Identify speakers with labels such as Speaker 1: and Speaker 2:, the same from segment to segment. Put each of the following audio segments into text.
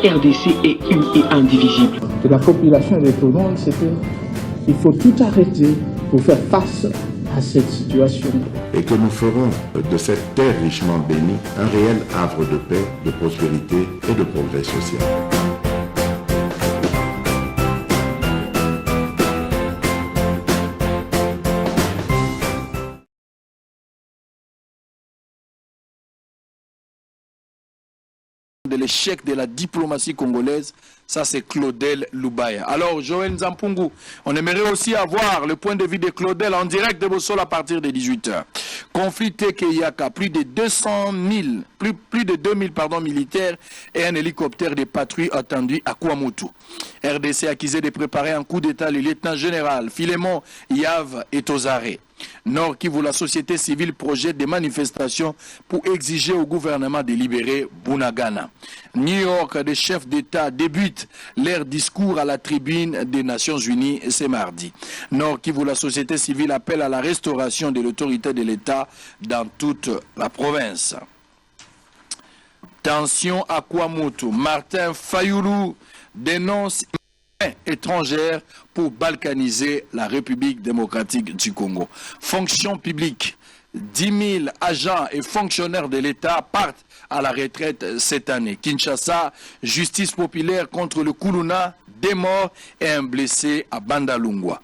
Speaker 1: RDC est une et indivisible.
Speaker 2: De la population et de tout le monde, c'est qu'il faut tout arrêter pour faire face à cette situation.
Speaker 3: Et que nous ferons de cette terre richement bénie un réel havre de paix, de prospérité et de progrès social.
Speaker 4: De l'échec de la diplomatie congolaise, ça c'est Claudel Loubaya. Alors Joël Nzampungu, on aimerait aussi avoir le point de vue de Claudel en direct de Bossol à partir de 18h. Conflit Tekeyaka, plus de 200 000, plus de 2000 militaires et un hélicoptère de patrouille attendu à Kouamoutou. RDC accusé de préparer un coup d'état, le lieutenant-général Philémon Yav est aux arrêts. Nord Kivu, la société civile projette des manifestations pour exiger au gouvernement de libérer Bunagana. New York, des chefs d'État débutent leur discours à la tribune des Nations Unies ce mardi. Nord Kivu, la société civile appelle à la restauration de l'autorité de l'État dans toute la province. Tension à Kouamoutou. Martin Fayoulou dénonce étrangère pour balkaniser la République démocratique du Congo. Fonction publique, 10 000 agents et fonctionnaires de l'État partent à la retraite cette année. Kinshasa, justice populaire contre le Kuluna, des morts et un blessé à Bandalungwa.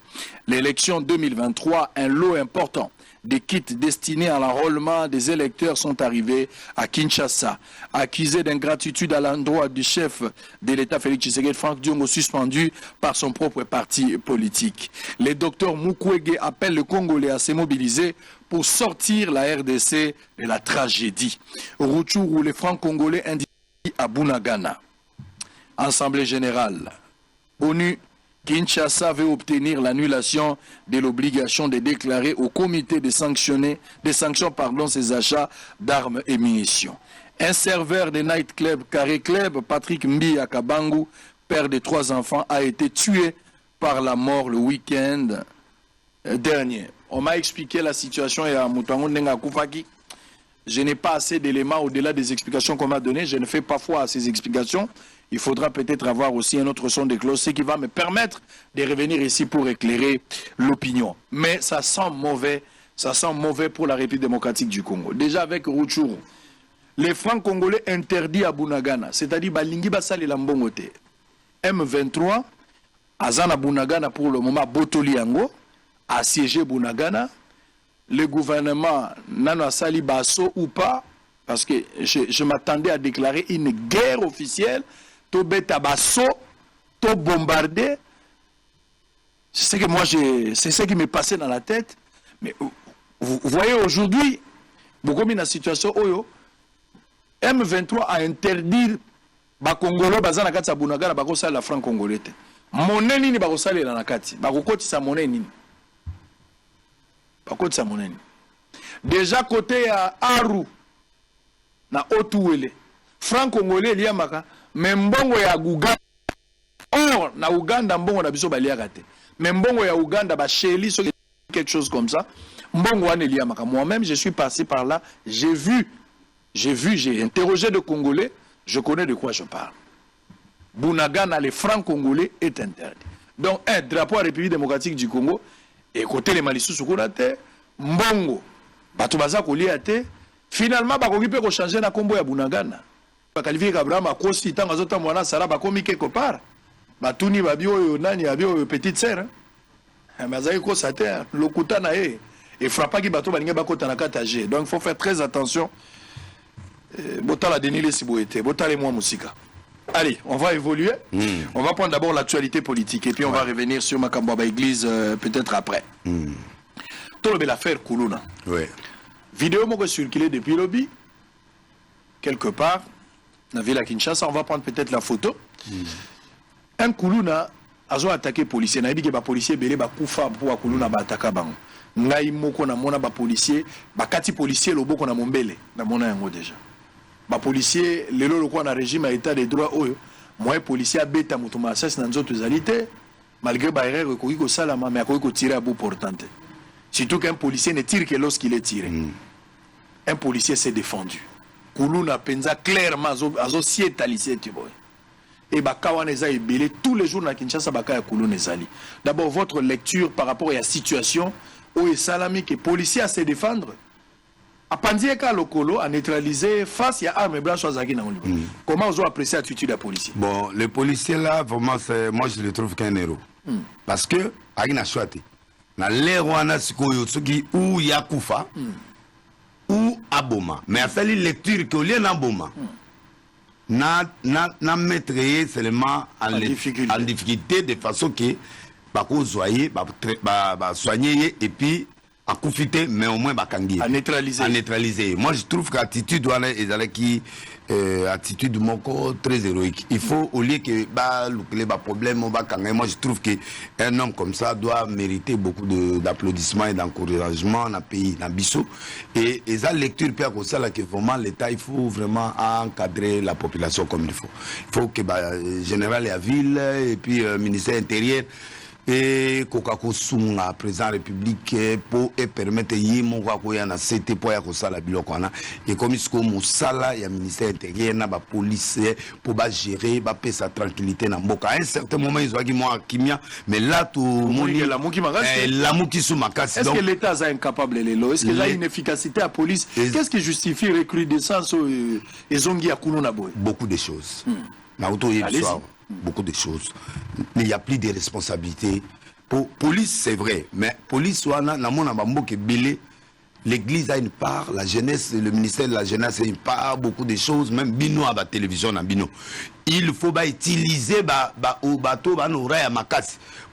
Speaker 4: L'élection 2023, un lot important des kits destinés à l'enrôlement des électeurs sont arrivés à Kinshasa. Accusé d'ingratitude à l'endroit du chef de l'État Félix Tshisekedi, Franck Diongo, suspendu par son propre parti politique. Le docteur Mukwege appelle le Congolais à se mobiliser pour sortir la RDC de la tragédie. Rutshuru, les Francs-Congolais indiquent à Bunagana. Assemblée générale. ONU. Kinshasa veut obtenir l'annulation de l'obligation de déclarer au comité des sanctions ses achats d'armes et munitions. Un serveur de Night Club Carré Club, Patrick Mbi Kabangu, père de 3 enfants, a été tué par la mort le week-end dernier. On m'a expliqué la situation et à Mutango Nenga Koufaki. Je n'ai pas assez d'éléments au-delà des explications qu'on m'a données. Je ne fais pas foi à ces explications. Il faudra peut-être avoir aussi un autre son de cloche, ce qui va me permettre de revenir ici pour éclairer l'opinion. Mais ça sent mauvais pour la République démocratique du Congo. Déjà avec Rutshuru, les Francs congolais interdits à Bunagana, c'est-à-dire Balingi Basali Lambongote. M23, Azana Bunagana pour le moment, Botoli Yango, assiégé Bunagana. Le gouvernement Nano Sali Basso ou pas, parce que je m'attendais à déclarer une guerre officielle. To beta basso, to bombardé. C'est ce qui m'est passé dans la tête. Mais vous voyez aujourd'hui, beaucoup de la situation, M23 a interdit les Congolais bazana kati sa Bunagana bakosala la franc congolais. Monnaie nini bakosala na kati, bakokotisa monnaie nini. Bakotisa monnaie nini. Déjà côté à Aru na Otuwele, franc congolais liamaka. Mais mbongo ya Uganda, or na Uganda mbongo na biso baliaka te. Mais mbongo ya Uganda ba sheli quelque chose comme ça. Mbongo wane liamaka. Moi-même je suis passé par là, j'ai interrogé de Congolais, je connais de quoi je parle. Bunagana, les francs congolais est interdit. Donc un drapeau à la République démocratique du Congo et côté les Malissous Soukourate, mbongo bato baza kolia te. Finalement bakoki pe ko changer na kombo ya Bunagana. Bakalifié Abraham a kosi tanga zota mwana sala bakomi quelque part. Batuni babio nani babio petite sœur. Mazai ko sate lokuta na e et frappa ki bato balinga bakota na kataje. Donc il faut faire très attention. Botala denile siboete, botale moi musika. Allez, on va évoluer. On va prendre d'abord l'actualité politique et puis on va revenir sur Makambaba Église peut-être après. Tout le l'affaire Kuluna.
Speaker 3: Ouais.
Speaker 4: Vidéo moko circulé depuis lobby quelque part. Dans la ville à Kinshasa, on va prendre peut-être la photo. Un Kuluna a attaqué les policiers. Il a dit que les policiers belé ba kufa pour Kuluna ba attaquer bango. Ngai moko na mona ba policier, ba kati policier lobo ko na mombele na mona yango déjà. Ba policier lelo lokwa na régime à état de droit oyo. Moi policier a beta mutu masasi na nzoto zalité malgré ba erreur ko ko salama mais ko tirer à bout portant. Surtout qu'un policier ne tire que lorsqu'il est tiré. Un policier s'est défendu. Kuluna penza clairement azo sieta lycée tu boy. et Bakawa Neza est belé tous les jours dans Kinshasa Baka Kulu Nezali. D'abord, votre lecture par rapport à la situation où les salami que les policiers à se défendre, à Pandieka Lokolo, à neutraliser face à armes blanches à Zagina. Comment vous appréciez l'attitude des policiers?
Speaker 5: Bon, les policiers là, vraiment, moi je les trouve qu'un héros. Parce que, Agina Chouati, dans l'ère où on a où il y a Koufa, ou Aboma. Mais à faire une lecture que l'on a Aboma. Na mettre seulement en difficulté de façon que soigner et puis à confiter mais au moins à neutraliser. Moi je trouve qu'attitude doit être qui attitude moko très héroïque. Il faut au lieu que les problèmes moi je trouve que un homme comme ça doit mériter beaucoup d'applaudissements et d'encouragement dans le pays dans Bissau et ça lecture puis à ça là que vraiment l'état il faut vraiment encadrer la population comme il faut. Il faut que général et la ville et puis ministère intérieur et Kokako Sunga président république pour permettre yimo kwa ya na CT pour ya kosala biloko na et comme ce comme sala ya ministère intérieur na ba police pour ba gérer ba paix sa tranquillité na mboka. À un certain moment ils ont dit moi kimia mais là tout moni
Speaker 4: la muki makasi
Speaker 5: la muki sou makasi.
Speaker 4: Est-ce que l'état est incapable lelo? Est-ce qu'il y a une efficacité à police? Qu'est-ce qui justifie recrudescence et zongi ya kuno na boy?
Speaker 5: Beaucoup de choses. Na auto yebso beaucoup de choses. Mais il n'y a plus de responsabilités. Pour police, c'est vrai. Mais police, l'église a une part, la jeunesse, le ministère de la jeunesse a une part, beaucoup de choses, même Bino à la télévision. Il faut utiliser au bateau,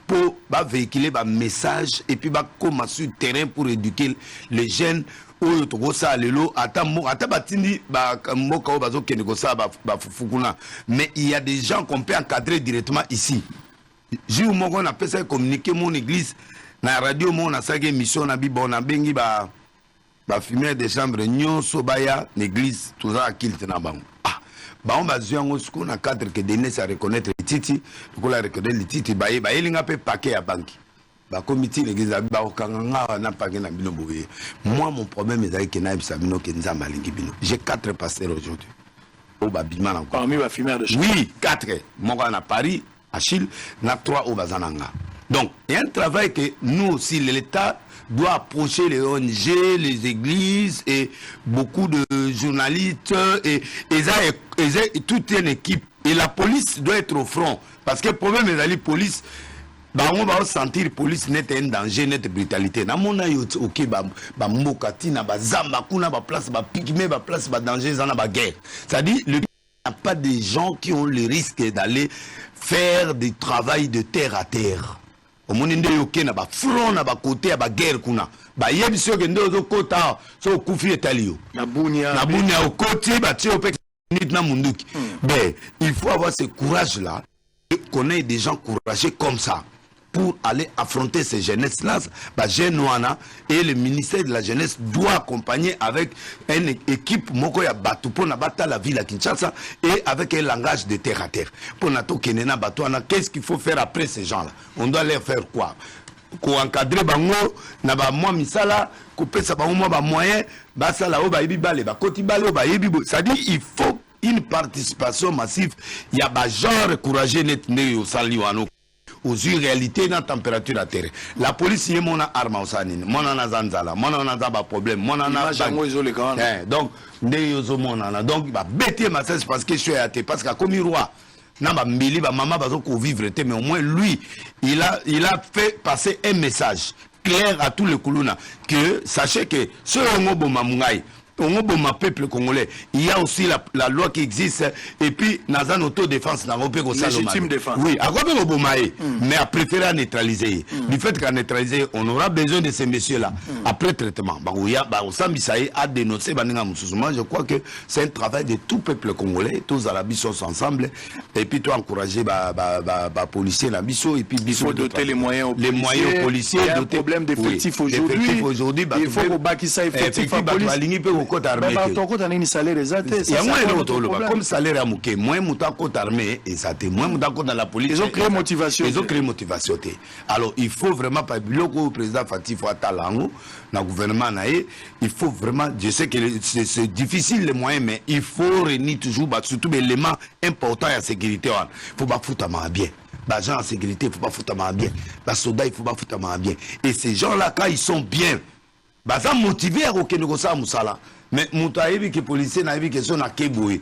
Speaker 5: pour véhiculer un message et puis comment sur le terrain pour éduquer les jeunes. Mais il y a des gens qu'on peut encadrer directement ici. J'ai eu mon appel ça communiquer mon église na radio mon a sage émission na bibo na bengi ba fumier de chambre nyon sobaya l'église tout ça kilt na bango. Ba on va zuango skou na cadre que donner ça reconnaître les titi pour la reconnaître les titi ba elinga pe paquet à banque. Comité l'église ba okanga na paquet na bino boye. Moi mon problème est avec na bisabino ke nzamba lingi bino. J'ai 4 pasteurs aujourd'hui. Au babima encore.
Speaker 4: Parmi les fumeurs de chambre.
Speaker 5: Oui, 4. Mon gars à Paris, à Chile, na 3 au Bazananga. Donc, il y a un travail que nous aussi, l'État doit approcher les ONG, les églises et beaucoup de journalistes et toute une équipe. Et la police doit être au front. Parce que le problème est que la police, on va sentir la police n'est un danger, n'est brutalité. Na mona yo ok ba mbokati na ba zamba kuna ba place ba pigme ba place ba danger za na ba guerre. C'est-à-dire le n'y a pas des gens qui ont le risque d'aller faire du travail de terre à terre. Au monde nde yo ke na ba front na ba côté ba guerre kuna. Ba yebisio ke ndo zo kota so kufi etalio. Na bunia au côté ba tio pe nit na munduki. Ben, il faut avoir ce courage là et connaître des gens courageux comme ça. Pour aller affronter ces jeunesses-là, et le ministère de la Jeunesse doit accompagner avec une équipe Mokoya Batu pour n'abattre la ville à Kinshasa et avec un langage de terre à terre. Pour Nato Kenena Batouana, qu'est-ce qu'il faut faire après ces gens-là? On doit leur faire quoi? Pour encadrer bango, na ba moi misala, couper ça ba moi ba moyen, ba sala o ba yebi balé, ba koti balé o ba yebi bo. Ça dit il faut une participation massive. Il y a ba genre courageux net né au saliwano. Aux réalités dans la température à terre. La police est mon arme au sanine, mon anazanzala, mon anazaba problème, mon anazaba. Donc, donc, il va bêter ma cesse parce que je suis athée. Parce qu'à comme roi, mbili ba maman va vivre, mais au moins lui, il a fait passer un message clair à tous les Koulouna que sachez que ce Ngobo Mamungai, au peuple congolais, il y a aussi la loi qui existe et puis dans un autodéfense
Speaker 4: légitime défense.
Speaker 5: Oui, mais à préférer à neutraliser. Du fait qu'à neutraliser, on aura besoin de ces messieurs-là après traitement. A dénoncé. Moi, je crois que c'est un travail de tout peuple congolais. Tous les Arabes sont ensemble et puis toi encourager les policiers et puis
Speaker 4: il faut doter les moyens aux policiers.
Speaker 5: Il y a
Speaker 4: un problème d'effectifs aujourd'hui.
Speaker 5: Il faut
Speaker 4: qu'il ça effectif à la police.
Speaker 5: côté armé.
Speaker 4: Mais salaire exact.
Speaker 5: Il y a moins de comme salaire à mouké, moins mouta côté armé exact, moins mouta côté dans la police.
Speaker 4: Ils ont créé motivation.
Speaker 5: Ils ont créé motivation. Alors il faut vraiment pas oublier que le président Fatih Fouattalango, dans le gouvernement naïe, il faut vraiment, je sais que c'est difficile les moyens, mais il faut réunir toujours surtout les éléments importants à la sécurité. Il faut pas foutre à bien. Les gens en sécurité, il ne faut pas foutre à bien. Les soldats, il ne faut pas foutre à bien. Et ces gens-là, quand ils sont bien, ils sont motivés à faire Moussala. Mais les policiers n'ont pas sont à Kéboué.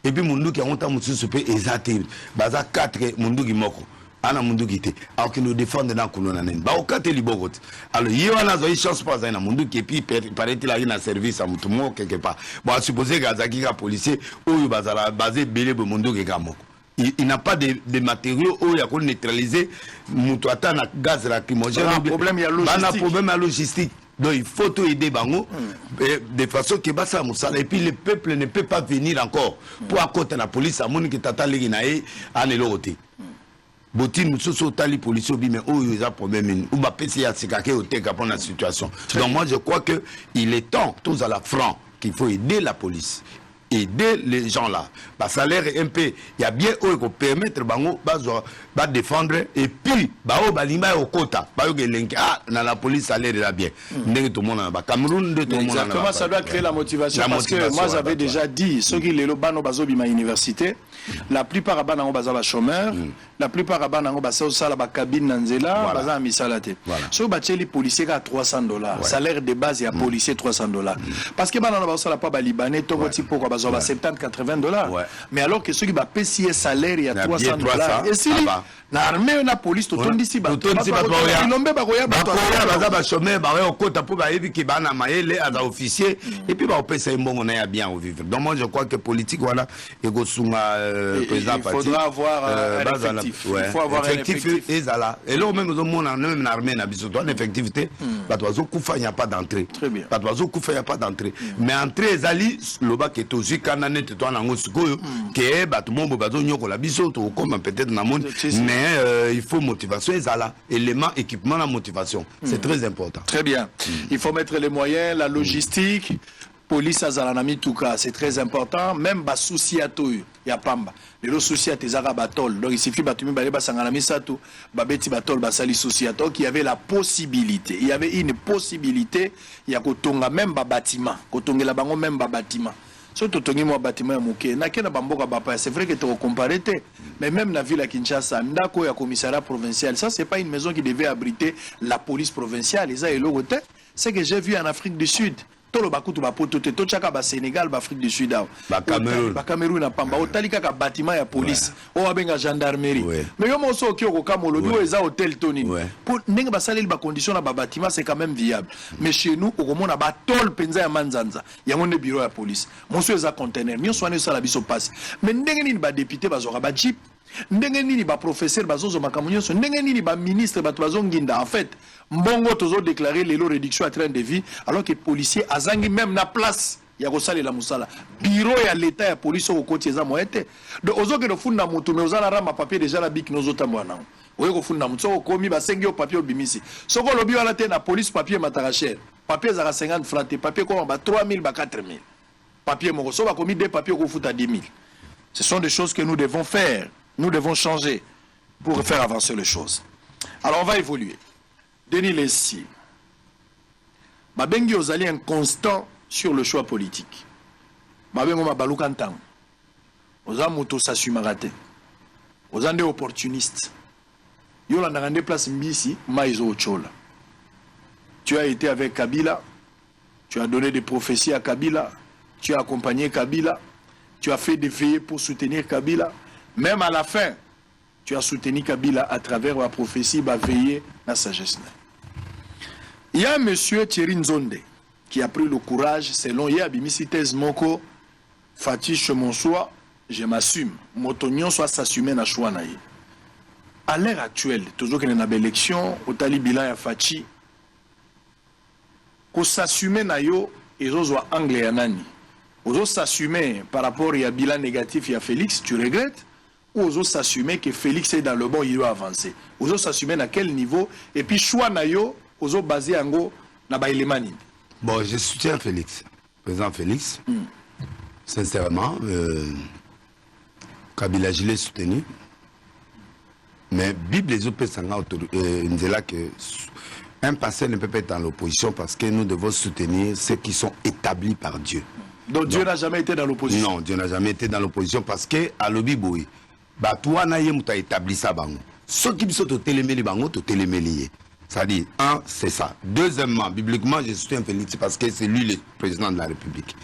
Speaker 5: Et puis, les gens qui ont été exactés. Ils sont 4 gens qui moko. Ana mundu kité alors que nous défendons dans kolona nen ba okate libogot alors yona zo chance pas na mundu qui puis paraît-il a un service à mutumo quelque part bon supposer que azaki ka policier ou bazala basé belé bo mundu ke kamoko il n'a pas de matériaux où il y a qu'on neutraliser mutuata na gaz lacrymogène
Speaker 4: problème il y a logistique
Speaker 5: problème à logistique. Donc il faut tout aider Bango de façon que ça moussala et puis le peuple ne peut pas venir encore pour à côté la police à mon qui tata leginae en eloté. Botin musoso tali police bi mais il y a problème ou ba pesi ya sikake au teka pour la situation. Donc moi je crois que il est temps tous à la franc qu'il faut aider la police. Aider les gens là. Le salaire est un peu, il y a bien eux qui permettre bango ba défendre et puis bao balima au quota. Bao gelenki dans la police salaire est bien. Ndenge tout le monde ba Cameroun de tout le monde.
Speaker 4: Exactement, ça doit créer la motivation parce que moi j'avais déjà dit ceux qui les bano bazo bima université, la plupart à banango baza ba chômeur, la plupart à banango baza sala ba cabine nanzela, baza misalate. Ceux bacheli policier à $300, salaire de base et à policier $300. Parce que banango baza sala pas ba libanais to goti poko bazo ba $70-80. Mais alors que ceux qui ba payer salaire il y a $300 et si l'armée na police to tondi si ba ilombe ba koya ba
Speaker 5: baza ba chômeur ba au kota pour ba evi ki ba na maele as officier et puis ba opesa mbongo na ya bien au vivre. Donc moi je crois que politique voilà et go sunga président
Speaker 4: parti. Il faudra avoir un effectif. Il faut avoir un effectif.
Speaker 5: Et là même au monde même l'armée na biso toi l'effectivité ba tozo kufa il n'y a pas d'entrée.
Speaker 4: Très bien.
Speaker 5: Ba tozo kufa il n'y a pas d'entrée. Mais entrée ezali loba ke tozi kana net toi na ngosiko ke ba tout monde ba zo nyoko la biso to comme peut-être na monde mais il faut motivation ezala élément équipement la motivation c'est très important.
Speaker 4: Très bien. Il faut mettre les moyens, la logistique. Police azalanami touka, c'est très important. Même bas souci à tout, y a pamba. Les soucis à tes arabes batol. Donc il suffit batumi baleba sanganami satou, babeti batol basali souci à tout. Il y avait la possibilité. Il y avait une possibilité. Il y a kotonga même bas bâtiment, kotonga la bango même bas bâtiment. Surtout tongi mo bâtiment mouké. Na kena bamboka bapa. C'est vrai que tu compares, mais même la ville à Kinshasa, ndako ya commissariat provincial, ça c'est pas une maison qui devait abriter la police provinciale. C'est que j'ai vu en Afrique du Sud. Tolo bakutu bapoto te to chaka ba Sénégal ba Afrique du Sud ba Cameroun na pamba otalika ka bâtiment ya police o abenga gendarmerie mais yo mo so ki okokamolo do eza hôtel toni pour ndenge ba saleli ba condition na ba bâtiment c'est quand même viable mais chez nous okomona ba tol penza ya manzanza ya mone bureau ya police mo so eza container mi so ane sala biso passe mais ndenge nini ba député bazora ba jeep ndenge nini ba professeur bazozo makamunyo so ndenge nini ba ministre ba bazonginda en fait mbongo tozo déclarer les réduction à train de vie alors que les policiers azangi même na place ya kosala la musala bureau ya l'état ya police au côté za moete donc ozoke do funda mutu mais ozala rama papier déjà la bic nozota mwana oyo ko funda mutu ko komi ba sengi au papier obimisi soko lobi wala te na police papier matara cher papier za 50 francs te papier ko ba 3000 ba 4000 papier moko so ba komi des papiers ko futa 10 000. Ce sont des choses que nous devons faire, nous devons changer pour faire avancer les choses. Alors on va évoluer. Denis Lessi, Babengi Ozali inconstant sur le choix politique. Babengo Mabaloukantan, Ozamuto Sassumarate, Ozande opportuniste. Yolanda Rande place Mbisi, Maïzo Ochola. Tu as été avec Kabila, tu as donné des prophéties à Kabila, tu as accompagné Kabila, tu as fait des veillées pour soutenir Kabila. Même à la fin, tu as soutenu Kabila à travers la prophétie, veiller la sagesse. Il y a un monsieur Thierry Nzonde qui a pris le courage, selon Yabimisi Thèse Moko, Fatih Chemonsoa, je m'assume, Motognon soit s'assumer na Chouanaï. À l'heure actuelle, toujours qu'il y a une élection, au Talibilan et Fatih, qu'on s'assume na yo, et aux anglais nani. Aux s'assumer par rapport à bilan négatif, il y a Félix, tu regrettes? Ou aux s'assumer que Félix est dans le bon, il doit avancer. Aux s'assumer à quel niveau? Et puis choix na yo, aux basé en go na ba élément.
Speaker 5: Bon, je soutiens Félix. président Félix. Sincèrement, Kabila, je l'ai soutenu. Mais Bible les autres nous là que un pasteur ne peut pas être dans l'opposition parce que nous devons soutenir ceux qui sont établis par Dieu.
Speaker 4: Donc Dieu n'a jamais été dans l'opposition?
Speaker 5: Non, Dieu n'a jamais été dans l'opposition parce que à l'Obiboui, bah toi na yé mouta établi ça bango. Ceux qui sont au téléméli bango, au téléméli. C'est-à-dire, un, c'est ça. Deuxièmement, bibliquement, je soutiens Félix parce que c'est lui le président de la République.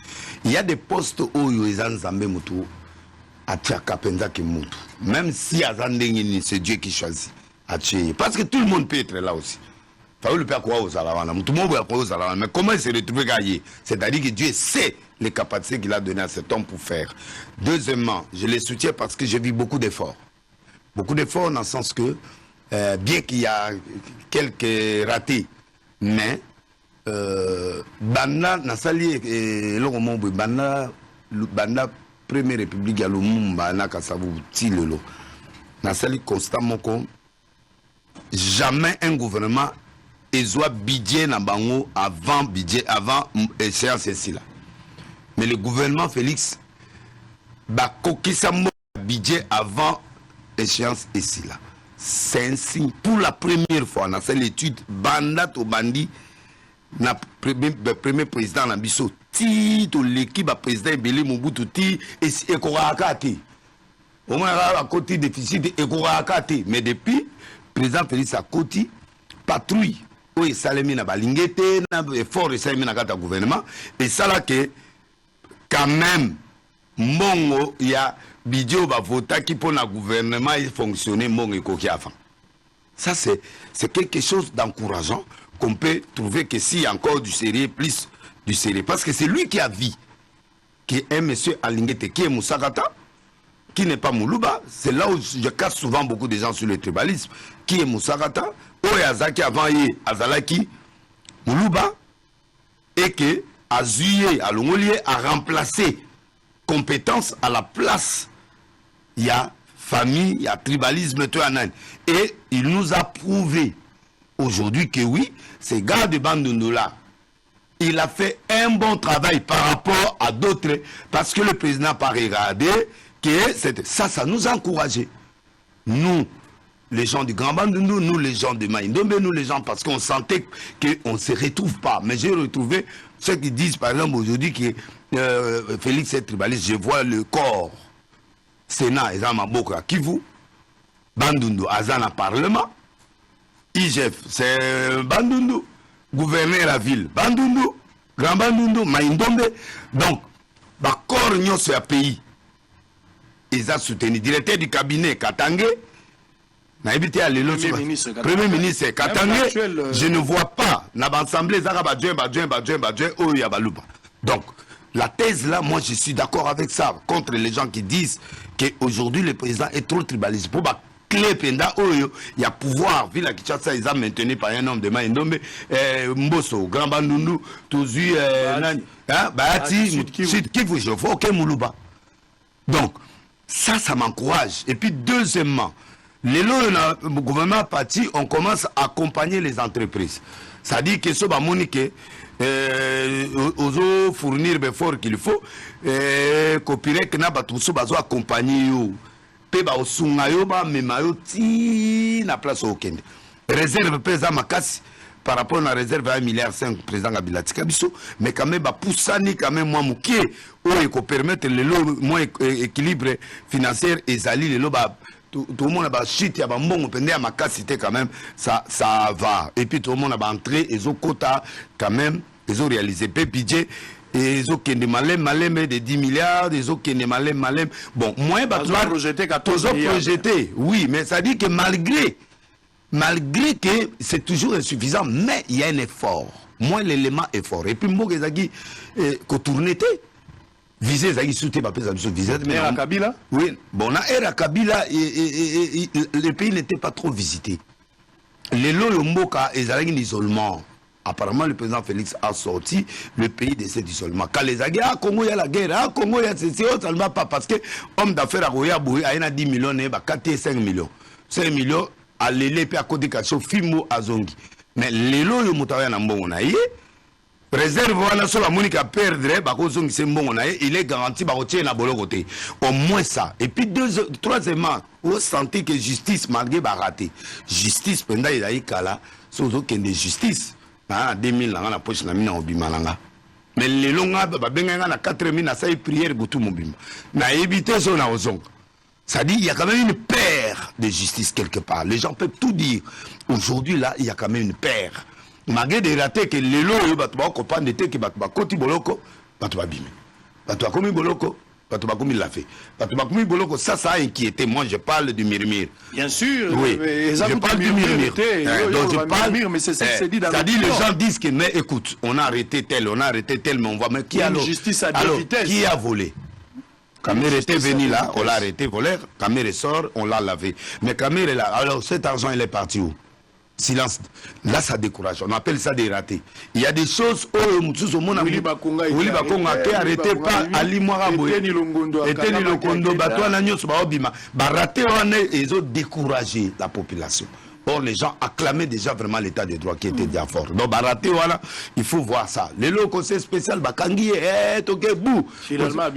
Speaker 5: Il y a des postes où ils ont zambé moutou. Même si c'est Dieu qui choisit. Parce que tout le monde peut être là aussi. Mais comment il s'est retrouvé gagné? C'est-à-dire que Dieu sait les capacités qu'il a données à cet homme pour faire. Deuxièmement, je les soutiens parce que j'ai vu beaucoup d'efforts. Beaucoup d'efforts dans le sens que, bien qu'il y a quelques ratés, mais Banda, Nassali, Banda, Première République, Lumumba, Nakasavu, Tilelo, Nassali constamment comme jamais un gouvernement soit budget na bango avant budget, avant échéance ici là. Mais le gouvernement Félix, bah, kokisa budget avant échéance ici là. C'est un signe pour la première fois dans cette étude, Banda au bandi, na premier président na biso tito l'équipe président Ebele Mobutu ti et korakati au moins à côté déficit et korakati mais depuis président Félix à côté patrouille oui salemi na balingete na effort salemi na kata gouvernement et ça là que quand même mongo il y a bidio ba vota qui pour na gouvernement il fonctionner mongo et koki avant ça c'est quelque chose d'encourageant qu'on peut trouver que s'il y a encore du sérieux, plus du sérieux. Parce que c'est lui qui a vu qui est un monsieur Alingete, qui est Moussakata, qui n'est pas Moulouba. C'est là où je casse souvent beaucoup de gens sur le tribalisme. Qui est Moussakata, Oyazaki avant Azalaki, Moulouba, et que Azuye, Alongolier, a remplacé compétence à la place. Il y a famille, il y a tribalisme, et il nous a prouvé aujourd'hui que oui, ces gars de Bandundu là, il a fait un bon travail par rapport à d'autres, parce que le président n'a pas regardé, que ça nous a encouragé. Nous, les gens du Grand Bandundu, nous les gens de Maïndombe, nous les gens, parce qu'on sentait qu'on ne se retrouve pas. Mais j'ai retrouvé ceux qui disent par exemple aujourd'hui que Félix est tribaliste, je vois le corps, Sénat, Ezama Boka, Kivu, Bandundu, Azana Parlement, IGF, c'est Bandundu, gouverneur la ville, Bandundu, Grand Bandundu, Maïndombe. Donc, corps n'y a un pays. Ils ont soutenu. Directeur du cabinet, Katangé, Premier ministre, Katangé, je ne vois pas. L'Assemblée, donc, la thèse là, moi je suis d'accord avec ça, contre les gens qui disent qu'aujourd'hui le président est trop tribaliste. Pour clé penda oyo il y a pouvoir vu la Kinshasa ils ont maintenu par un homme de Maïndombe Mboso Grand Bandundu Touzui Bahati Kivu je vois aucun Moulouba. Donc ça m'encourage. Et puis deuxièmement, le gouvernement parti on commence à accompagner les entreprises. Ça dit que ce Monique aux fournir l'effort qu'il faut copier que n'a pas tout ça besoin accompagner peba osungayo ba memayo ti na place au Kenya. Réserve pesa makasi par rapport à la réserve à 1,5 milliard président Kabila Tikabiso, mais quand même ba poussani quand même moi mukie ou eko permettre le moins équilibre financier et zali le ba tout le monde a shit ya ba mbongo pende ya makasi te quand même ça va et puis tout le monde a entré et zo quota quand même ils ont réalisé budget. Et ils ont malem de 10 milliards, ils ont malem. Bon, moi, projeté, oui, mais ça dit que malgré que c'est toujours insuffisant, mais il y a un effort. Moi, l'élément effort. Et puis, moi, ils ont tourné, visé, ils ont soutenu, mais
Speaker 4: à Kabila?
Speaker 5: Oui, bon, à Kabila, le pays n'était pas trop visité. Les lots, ils ont un isolement. Apparemment, le président Félix a sorti le pays de cet isolement. Quand les Agués, Congo, il y a la guerre, Congo, il y a c'est seulement pas parce que homme d'affaires à Goya Boué a 10 millions, il a 5 millions. 5 millions à l'élé, puis à côté de Fimo Azongi. Mais les lots, ils ont réserve wana so la monique à perdre bakozongisa mbongo na il est garanti bakotie na bolo côté au moins ça. Et puis troisièmement vous sentez que justice malgré raté justice pendant il a ikala sozo kende justice na 2000 na poche na mina obimalanga mais les longa babenga na 4000 na sai prière butu mobimba na éviter so na ozonga. Ça dit il y a quand même une paire de justice quelque part. Les gens peuvent tout dire. Aujourd'hui là il y a quand même une paire. Malgré des ratés que les lois batba comprendre de que batba koti boloko batba bimé batba komi boloko batba komi la fait batba komi boloko ça a inquiété. Moi je parle du murmure,
Speaker 4: bien sûr,
Speaker 5: oui, je parle du murmure, donc je parle,
Speaker 4: mais c'est ça que c'est dit dans
Speaker 5: ça dit les gens disent que mais écoute on a arrêté tel mais on voit mais qui a
Speaker 4: justice à
Speaker 5: alors,
Speaker 4: deux vitesses.
Speaker 5: qui a volé? Kamer était venu là, on l'a arrêté voleur, Kamer sort, on l'a lavé, mais Kamer est là, alors cet argent il est parti où? Silence. Là, ça décourage. On appelle ça des ratés. Il y a des choses où
Speaker 4: Willy Bakonga
Speaker 5: qui arrêté par Ali Moiraboué. Et Teni Lokondo, Batouana Nyos, Baobima. Raté, ils ont découragé la population. Or, les gens acclamaient déjà vraiment l'état de droit qui était déjà fort. Donc, raté, voilà, il faut voir ça. Le conseil spécial, Bakangi, ok, bou.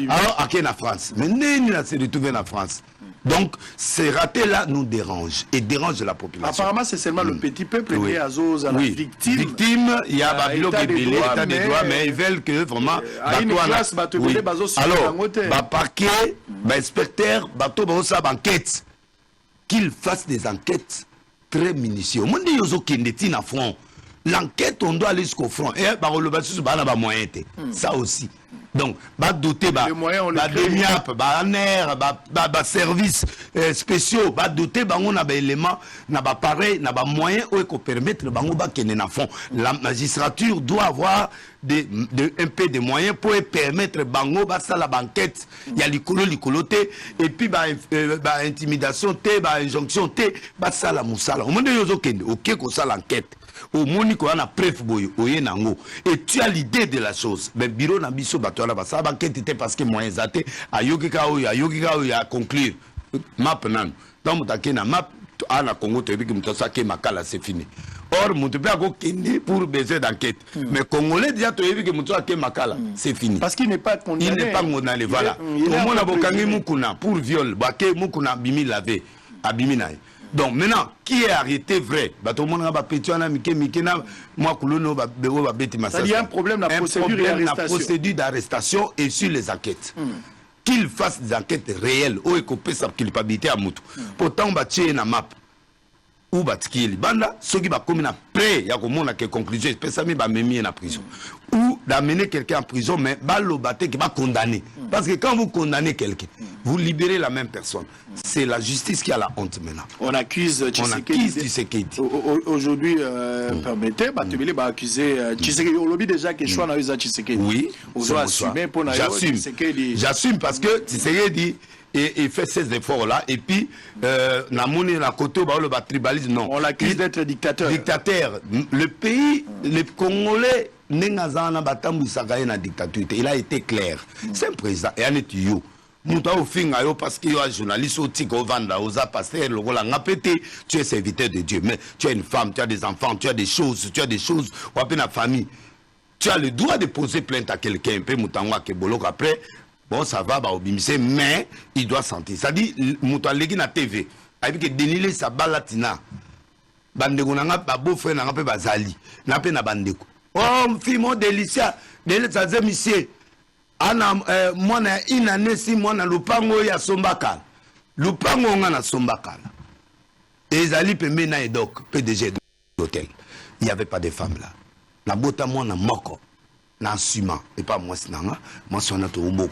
Speaker 5: Alors, à qui en France? Mais Néni, s'est retrouvé en France. Donc, ces ratés-là nous dérangent et dérangent la population.
Speaker 4: Apparemment, c'est seulement le petit peuple qui est à la victime.
Speaker 5: Victime, il y a Babylone qui est belé, l'état de droit, mais ils veulent que vraiment... Alors, parquet, inspecteur, enquête, qu'ils fassent des enquêtes très minutieuses. On dit qu'ils sont front. L'enquête, on doit aller jusqu'au front. Et le moyen, ça aussi. Donc, doter, des MIAP, ANER, services spéciaux, doter, on a des éléments, pareil, moyens qui permettent de fond. La magistrature doit avoir un peu de moyens pour permettre bango ça la banquette. Il y a l'icolo, et puis intimidation, injonction, ça la moussala. Au moment où ça l'enquête. Au Monique, on a preuve et tu as l'idée de la chose. Mais bureau n'a biso batola ça banquette était parce que moyens até a yogika a conclure map nan. Donc na map à la Congo te que mutasa ke makala c'est fini. Or mutupe a kende pour baiser d'enquête. Mais Congolais déjà te que mutasa ke makala c'est fini.
Speaker 4: Parce qu'il n'est pas condamné.
Speaker 5: Il n'est pas condamné voilà. Au moins na bokangi mukuna pour viol, baké mukuna bimi lavé, abimi naï. Donc maintenant, qui est arrêté vrai? Il
Speaker 4: y a un problème dans la
Speaker 5: procédure d'arrestation et sur les enquêtes. Qu'il fasse des enquêtes réelles, ou écopé sa culpabilité à Moutou. Pourtant, on va tirer une map. Ou batikili banda ceux qui va commis après il y a comment la conclusion spécialement va même en prison ou d'amener quelqu'un en prison mais balo baté qui va condamner parce que quand vous condamnez quelqu'un vous libérez la même personne. C'est la justice qui a la honte maintenant.
Speaker 4: On accuse Tshisekedi. Aujourd'hui permettez Batubili va accuser Tshisekedi au lobby déjà que choix na usa Tshisekedi.
Speaker 5: Oui, j'assume parce que Tshisekedi et fait ces efforts-là. Et puis, Namouni, la côté, le tribalisme, non.
Speaker 4: On l'accuse d'être dictateur.
Speaker 5: Dictateur. Le pays, les Congolais, il a été clair. C'est un président. Et un étudiant. Parce qu'il y a un journaliste tu es serviteur de Dieu. Mais tu as une femme, tu as des enfants, tu as des choses, ou à peine la famille. Tu as le droit de poser plainte à quelqu'un, un peu après. Bon, ça va, mais il doit sentir. Ça dit, Moutoualegi na TV, avec que Denile Sabalatina, Bandeko n'a pas beau frère, n'a pas bazali, n'a pas na bandeko. Oh, fille, mon délicia, Denile Sazé, monsieur, moi, une année, si moi, na Lupango, ya Sombakal. Lupango, on a Sombakal. Et Zali, Pemena et Doc, PDG d'hôtel. Il n'y avait pas de femmes là. La bota, moi, na Moko. N'assumant et pas moi sinanga moi sur notre moi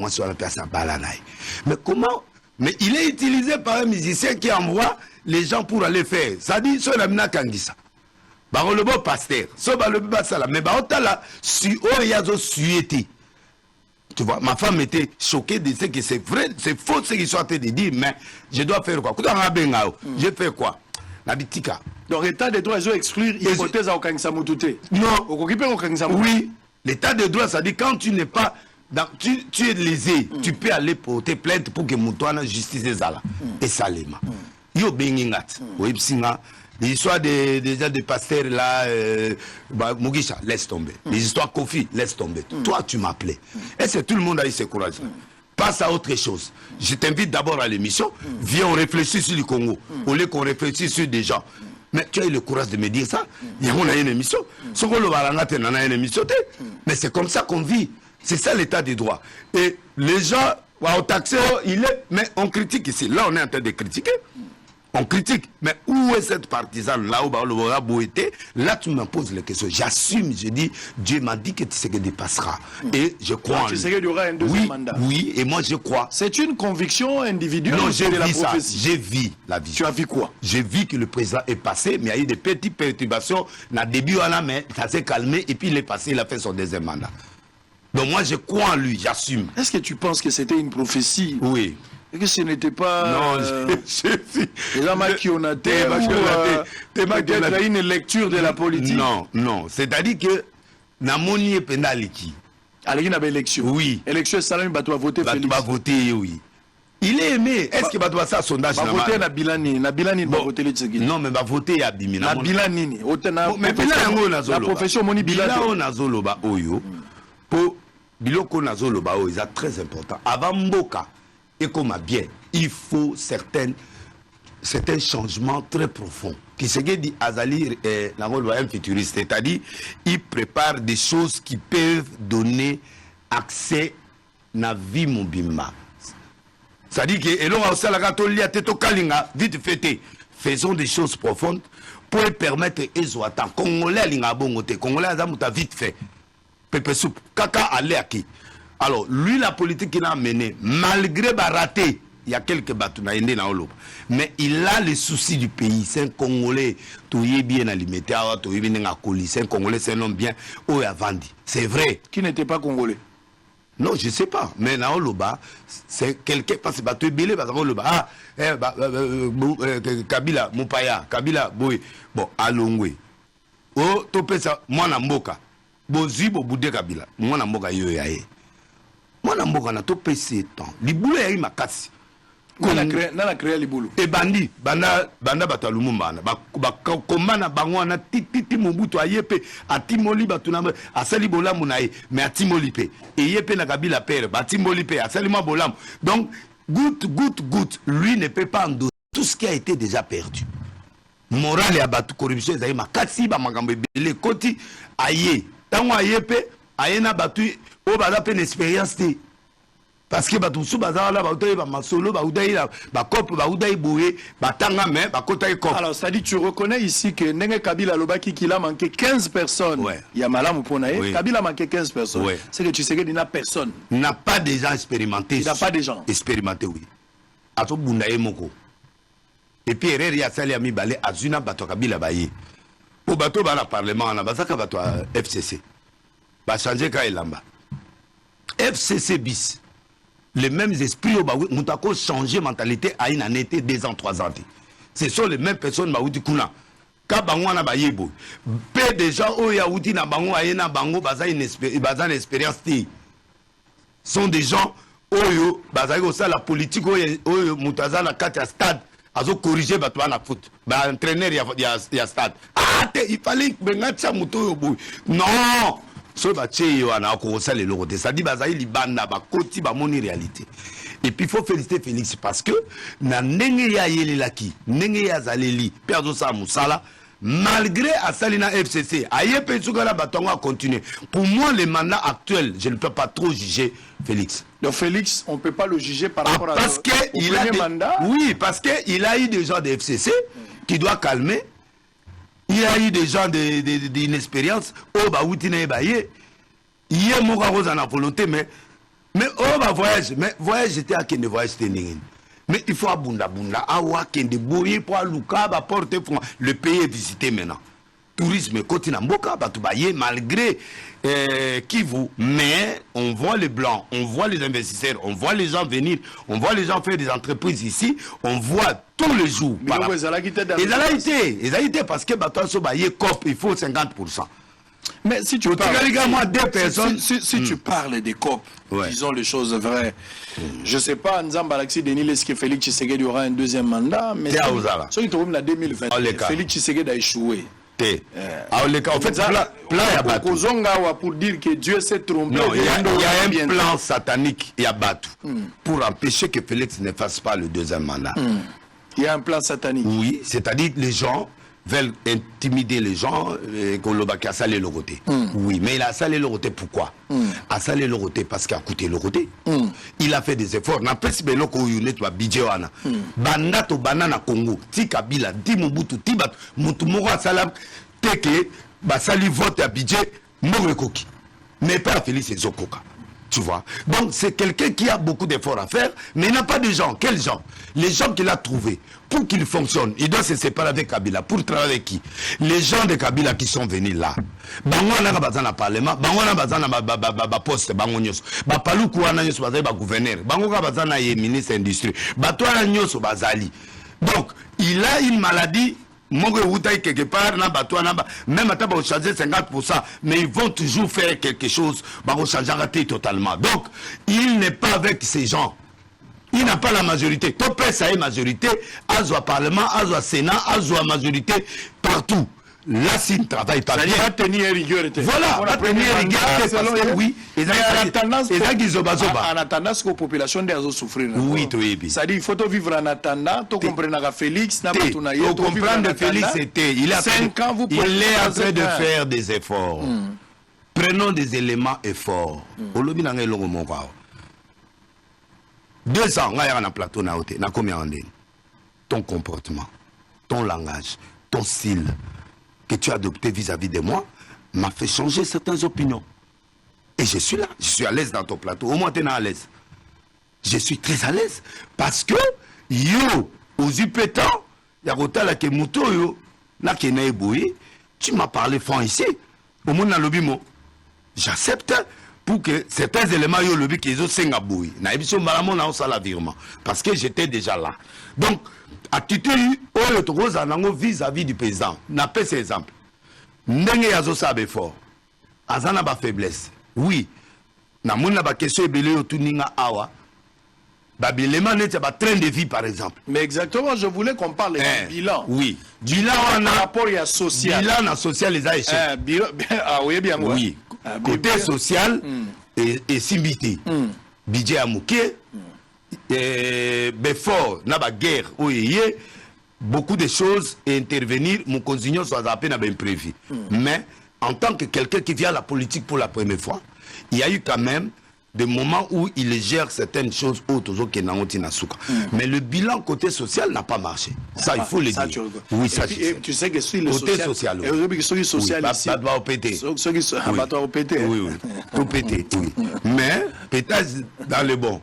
Speaker 5: sur la personne balanaï. Mais comment? Mais il est utilisé par un musicien qui envoie les gens pour aller faire. Ça dit sur la mina kangisa. Bah le bon pasteur. So ba le basala mais ba otala si o yazo suété. Tu vois, ma femme était choquée de ce que c'est vrai, c'est faux ce qu'ils sont en train de dire, mais je dois faire quoi? Je fais quoi? La bitika.
Speaker 4: Donc l'état de droit, ils ont exclu l'hypothèse à Okangisa Moutouté.
Speaker 5: Non. Oui. L'état de droit, ça dit quand tu n'es pas... Tu es lésé, tu peux aller porter plainte pour que Moutouana justice des ala. Et ça l'est. Yo bengingat. Ou ipsinga, L'histoire déjà des pasteurs là, Mugisha, laisse tomber. Les histoires Kofi, laisse tomber. Toi, tu m'appelais. Et c'est tout le monde a eu ce courage. Passe à autre chose. Je t'invite d'abord à l'émission. Viens, on réfléchit sur le Congo. Au lieu qu'on réfléchisse sur des gens. Mais tu as eu le courage de me dire ça. Il y a une émission. Mais c'est comme ça qu'on vit. C'est ça l'état des droits. Et les gens, au taxi, mais on critique ici. Là, on est en train de critiquer. On critique. Mais où est cette partisane là où là, tu me poses les questions. J'assume, je dis, Dieu m'a dit que Tshisekedi dépassera. Et je crois en lui.
Speaker 4: Tshisekedi aura un deuxième mandat.
Speaker 5: Oui, et moi je crois.
Speaker 4: C'est une conviction individuelle.
Speaker 5: Non, j'ai
Speaker 4: de la
Speaker 5: vu ça.
Speaker 4: prophétie.
Speaker 5: J'ai vu la vie.
Speaker 4: Tu as vu quoi?
Speaker 5: J'ai vu que le président est passé, mais il y a eu des petites perturbations. Dans le début, mais ça s'est calmé et puis il est passé, il a fait son deuxième mandat. Donc moi je crois en lui, j'assume.
Speaker 4: Est-ce que tu penses que c'était une prophétie?
Speaker 5: Oui.
Speaker 4: Et que ce n'était pas...
Speaker 5: Non,
Speaker 4: les gens qui ont été peut-être une lecture de la politique.
Speaker 5: Non, non. C'est-à-dire que Namoni et Penaliki.
Speaker 4: Alors il y avait élection.
Speaker 5: Oui.
Speaker 4: Élection, Salam Batou a voté Félix.
Speaker 5: Batou a voté, oui. Il est aimé. Est-ce qu'il va voir ça sondage?
Speaker 4: Il va voter Nabilani. Nabilani va voter les Tsegui.
Speaker 5: Non, mais va voter Abimi.
Speaker 4: Nabilani.
Speaker 5: Mais
Speaker 4: la profession Moni Bilani.
Speaker 5: Bilao Nazoloba Oyo. Pour Biloko Nazoloba Oyo, c'est très important. Avant Mboka. Et comme bien, il faut certains changements très profonds. Qui se dit Azali un futuriste, c'est-à-dire il prépare des choses qui peuvent donner accès à la vie mobimba. C'est-à-dire que vite fêté, faisons des choses profondes pour permettre aux attentes. Congolais Congolais vite fait. Pepe soupe, kaka allé. Alors, lui, la politique qu'il a menée, malgré raté, il y a quelques bâtonnats, mais il a les soucis du pays. C'est un Congolais, tout est bien alimenté, c'est un Congolais, c'est un homme bien, c'est vrai.
Speaker 4: Qui n'était pas Congolais?
Speaker 5: Non, je ne sais pas. Mais Naoloba, c'est quelqu'un, parce que tu es belé, Kabila, Moupaya, Kabila, Boy, bon, Alongwe. Oh, topé ça, moi, Namboka. Bozi, Boudé Kabila, moi, Namboka, yoyaye. Moi, je suis tout PC temps. Les boules sont makasi.
Speaker 4: On a créé les boules.
Speaker 5: Et bandi, banda batalumumba. Komana bangwana titi mobutu ayepe atimoli batuna asali bolamu na ye mais atimoli pe. Et yepe na kabila père batimoli pe asali ma bolam. Donc goutte lui ne peut pas endosser tout ce qui a été déjà perdu. Morale ya batu corruption ezali makasi ba makambo ebele koti aye. Tango ayepe ayena batu o bala pe expérience te parce que batu sou bazala la bautayi ba masolo ba udayi ba cop ba udayi boye ba tanga mais ba kotayi cop. Alors
Speaker 4: ça dit tu reconnais ici que Ndenge Kabila lobaki qu'il a manqué 15 personnes.
Speaker 5: Ouais.
Speaker 4: Il y a malamu pona oui. Kabila a manqué 15 personnes.
Speaker 5: Ouais.
Speaker 4: C'est que tu sais qu'il n'a personne.
Speaker 5: Il n'a pas des gens expérimentés.
Speaker 4: Il n'a pas des gens
Speaker 5: expérimentés oui. Ato bundaye moko. Et puis erreur ya sali ami balé azuna bato Kabila baye. Au bateau ba na parlement na bazaka bato FCC. Ba changer ka elamba. FCC bis. Les mêmes esprits ont changé mentalité à une année, 2 ans, 3 ans. Ce sont les mêmes personnes qui ont dit Kabangwana Bayebo. Peu de gens qui ont dit une expérience. Sont des gens qui ont la politique, qui ont stade. Ils ont corrigé le foot. Entraîneur, il y a stade. Ah, il fallait que non! So baché wana ko sale lokote ça dit bazali libanda ba koti ba moni réalité et puis il faut féliciter Félix parce que na ndenge ya yelelaki ndenge ya zaleli perdo sa musala malgré Asalina FCC ayepe tsukala batongo a continuer. Pour moi le mandat actuel je ne peux pas trop juger Félix.
Speaker 4: Donc Félix on peut pas le juger par rapport à
Speaker 5: parce que il a mandat. Oui parce que il a eu des gens de FCC qui doit calmer. Il y a eu des gens d'inexpérience. Oh, bah, où tu n'es pas y. Il y a mon rose en volonté, mais oh, bah, voyage. Mais voyage, j'étais à Kende voyage, mais il faut à Bunda, à Kende, Boye, pour Luka, bah, porter le pays est visité maintenant. Tourisme, continent, Mboka, bah, tout baillé, malgré Kivu. Mais on voit les blancs, on voit les investisseurs, on voit les gens venir, on voit les gens faire des entreprises ici, on voit tous les jours. Ils ont été parce que il faut 50%.
Speaker 4: Mais si tu parles des COP, disons les choses vraies. Je ne sais pas, Nzamba Alexis Denis, est-ce que Félix Tshisekedi aura un deuxième mandat, mais ceux qui trouvent en 2020, Félix Tshisekedi a échoué.
Speaker 5: En fait,
Speaker 4: pour dire que Dieu s'est trompé.
Speaker 5: Non, il y a un plan satanique, il y a Batou, pour empêcher que Félix ne fasse pas le deuxième mandat.
Speaker 4: Il y a un plan satanique.
Speaker 5: Oui, c'est-à-dire que les gens veulent intimider les gens et qu'on le a salé le côté. Oui, mais il a salé le côté pourquoi? A salé le côté parce qu'il a coûté le côté. Il a fait des efforts. N'a pas si belo ko yunet wa bidjewana. Banda to banana Congo, ti Kabila, ti Mobutu, ti Bat, mutu mora salam teke ba sali vote à budget mogre koki. Mais pas Félix Ezokoka. Tu vois. Donc c'est quelqu'un qui a beaucoup d'efforts à faire, mais il n'a pas de gens. Quels gens? Les gens qu'il a trouvés pour qu'il fonctionne. Il doit se séparer avec Kabila. Pour travailler avec qui? Les gens de Kabila qui sont venus là. Bango na bazana parlement, bango na bazana ba poste bango nyos. Ba paluku wana nyos bazali ba gouverneur. Bango ka bazana ye ministre industrie. Ba toi nyos bazali. Donc, il a une maladie. Quelque part, même à changer 50%, mais ils vont toujours faire quelque chose, changer totalement. Donc, il n'est pas avec ces gens. Il n'a pas la majorité. Topé, ça est majorité, Azoua Parlement, Azoua Sénat, Azoua majorité, partout. Là, s'il ne travaille pas bien.
Speaker 4: Ça va tenir rigueur.
Speaker 5: Voilà, va tenir rigueur. Oui,
Speaker 4: en attendant que la population doit souffrir.
Speaker 5: Oui, oui.
Speaker 4: C'est-à-dire qu'il faut vivre en attendant, tu comprends que Félix n'a pas tout naïf.
Speaker 5: Tu comprends que Félix était. Il est en train de faire des efforts. Prenons des éléments efforts. 2 ans, on a un plateau, ton comportement, ton langage, ton style que tu as adopté vis-à-vis de moi m'a fait changer certaines opinions. Et je suis là, je suis à l'aise dans ton plateau. Au moins, tu es à l'aise. Je suis très à l'aise parce que yo, aux upétants, tu m'as parlé franc ici. Au moins, j'accepte pour que certains éléments yo lobby qui ont singaboui. Na émission malamon na osala virement parce que j'étais déjà là. Donc attitude au tokoza nango vis-à-vis du président. Na pas ces exemples. Ndenge yazo sabe fort. Azana ba faiblesse. Oui. Na mona ba question ebele yo tuninga awa. Babilément n'est pas train de vie par exemple.
Speaker 4: Mais exactement, je voulais qu'on parle du bilan.
Speaker 5: Oui. Bilan on a
Speaker 4: rapport à social.
Speaker 5: Bilan na social les a échec.
Speaker 4: Ah oui bien moi.
Speaker 5: Oui. Côté social et simbité. Budget à mouké. Before na ba guerre oyé beaucoup de choses et intervenir mon consignation soit à peine imprévu. Mais en tant que quelqu'un qui vient à la politique pour la première fois, il y a eu quand même des moments où il gère certaines choses autres que mais le bilan côté social n'a pas marché. Ça, il faut le dire. Oui, ça,
Speaker 4: tu sais que sur le
Speaker 5: côté social.
Speaker 4: Et aujourd'hui, sur le social,
Speaker 5: ça doit péter.
Speaker 4: Ceux qui sont péter.
Speaker 5: Oui, tout péter. Oui. Mais pétage dans le bon.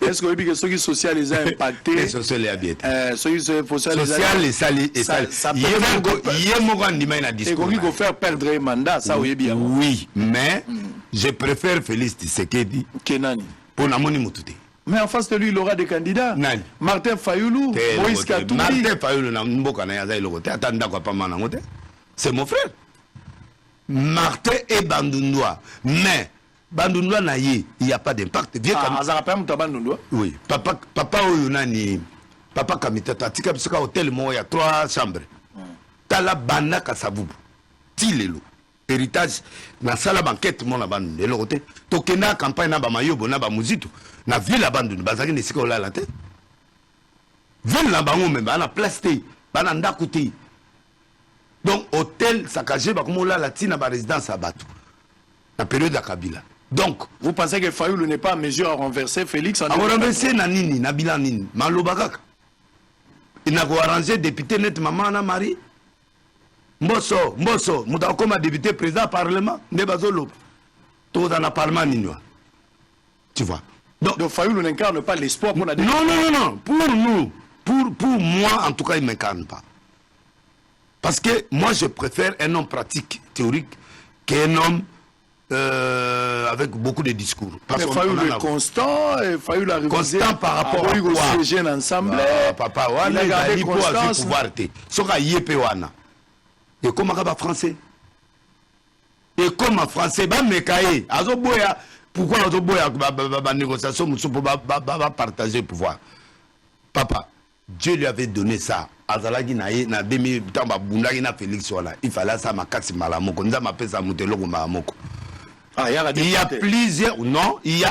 Speaker 4: Est-ce que ceux qui sont social les a impactés?
Speaker 5: Les social les a bien.
Speaker 4: Ceux qui sont social
Speaker 5: les salés et salés. Il y a
Speaker 4: faire perdre un mandat, ça oui bien.
Speaker 5: Oui, mais je préfère Félix Tshisekedi
Speaker 4: Kenani.
Speaker 5: Pour Namoni Moutouté.
Speaker 4: Mais en face de lui, il aura des candidats.
Speaker 5: Nani?
Speaker 4: Martin Fayoulou, Moïse Katumbi.
Speaker 5: Martin Fayoulou, c'est mon frère. Martin et Bandundoua. Mais Bandundoua il n'y a pas d'impact. Oui. Papa Oyunani. Papa Kamitata. Tika Bisoka Hôtel, il y a 3 chambres. Tala Bana Kasaboubou. Tilelo. Héritage na sala banquette mon abandon de l'autre côté tokena campagne na ba mayobo na ba muzito na ville abandon bazaki ne sika ola la tête ville la bango même na place té bana ndakuti donc hôtel saccagé ba comme ola la tina ba résidence à Batou la période de Kabila. Donc
Speaker 4: vous pensez que Fayoulou n'est pas en mesure à renverser Félix en
Speaker 5: renverser na nini na bilan nini malobaka il n'a pas arrangé député net maman na Marie Mbosso, Mouta comme député président parlement, Nebazolo. Tout dans le parlement ninois. Tu vois.
Speaker 4: Donc Fayoulou n'incarne pas l'espoir qu'on a dit.
Speaker 5: Non. Pour nous, pour moi, en tout cas, il ne m'incarne pas. Parce que moi, je préfère un homme pratique, théorique, qu'un homme avec beaucoup de discours.
Speaker 4: Parce que Fayoulou est constant, et Fayoulou a
Speaker 5: constant par rapport à
Speaker 4: quoi? Jeunes ensemble.
Speaker 5: Papa, il a gardé constance. Et comment on va français? et comme en français ba mekaye azoboya pourquoi azoboya ba négociation musu pour ba partager pouvoir. Papa, Dieu lui avait donné ça. Azalaki na 2000 tamba bundaki na Félix wala. Il fallait ça makasi malamoko. Nza m'appelle ça mutelo malamoko.
Speaker 4: Ah,
Speaker 5: il y a plusieurs, non, il y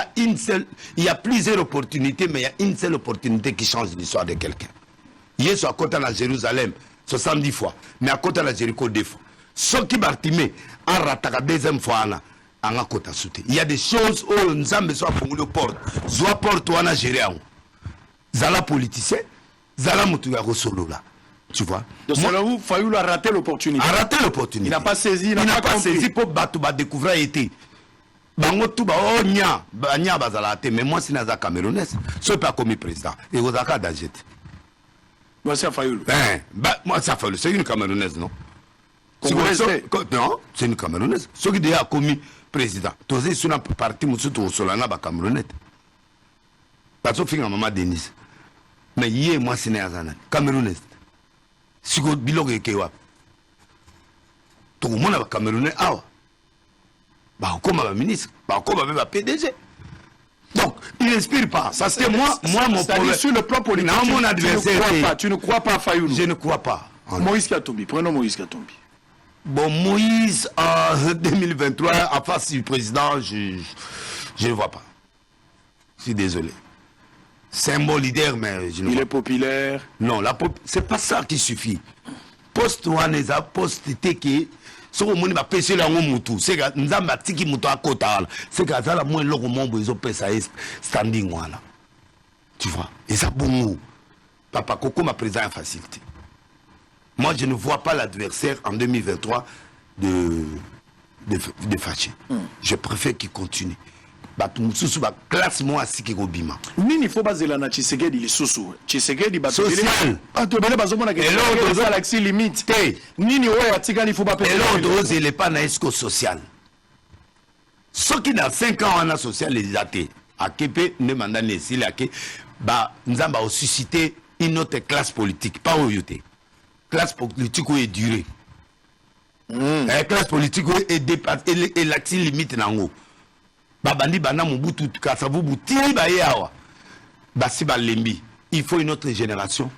Speaker 5: a plusieurs opportunités, mais il y a une seule opportunité qui change l'histoire de quelqu'un. Il est sur à côté de Jérusalem 70 fois, mais à côté de Jéricho 2 fois. Ce qui Bartimée en rataka deuxième fois, il y a des choses où nous avons besoin de porte. Zoa porte ou en Algérie. Zala politicien, Zala Moutouya Rosolola. Tu vois?
Speaker 4: Donc, selon vous, Fayoulou a raté l'opportunité.
Speaker 5: A raté l'opportunité.
Speaker 4: Il n'a pas saisi,
Speaker 5: il n'a pas saisi pour découvrir été. Bango tout ba nya bazala te mais moi si naza camerounaise ce pas comme président et vous aka dajet
Speaker 4: moi c'est Fayoulou
Speaker 5: moi ça fait c'est une camerounaise non
Speaker 4: non
Speaker 5: c'est une camerounaise ce qui déjà commis président tous sur un parti musu to solana ba camerounaise parce que finga maman Denise mais hier moi c'est naza camerounaise si ko bilogo kewa to mona ba camerounais awa bah comme un ministre, bah comme un PDG. Donc, il n'inspire pas. Ça c'est moi mon problème.
Speaker 4: Sur le plan politique,
Speaker 5: mon adversaire,
Speaker 4: tu ne crois pas à Fayoulou.
Speaker 5: Je ne crois pas.
Speaker 4: Moïse Katumbi, prenons Moïse Katumbi.
Speaker 5: Bon, Moïse, en 2023, en face du président, je ne vois pas. Je suis désolé. C'est un bon leader, mais je ne vois pas.
Speaker 4: Il est populaire.
Speaker 5: Non, c'est pas ça qui suffit. Poste Waneza, poste qui ce que nous avons pêché là, c'est que nous avons bâti mutu à côté. C'est que ça la moins long monde ils ont pêché standing là. Tu vois? Et ça bon. Papa Coco m'a présenté en facilité. Moi je ne vois pas l'adversaire en 2023 de fâcher. Je préfère qu'il continue. Classe moi à Siki Gobima.
Speaker 4: Nini faut baser la Tshisekedi li susu. Tshisekedi ba
Speaker 5: social.
Speaker 4: Atobele bazomona que c'est l'axi limite. Nini ouais atikali faut pas
Speaker 5: payer. Et l'autre il est pas na esco social. Ce qui dans 5 ans on a social les athées. A Kepe ne manda ne silake ba nzamba a suscité une autre classe politique pas au yoté. Classe politique où est durée. Classe politique où est dépassé et l'axi limite nango. Babandi bana mubutu kasavu butiri ba yawa basi ba lembi il faut une autre génération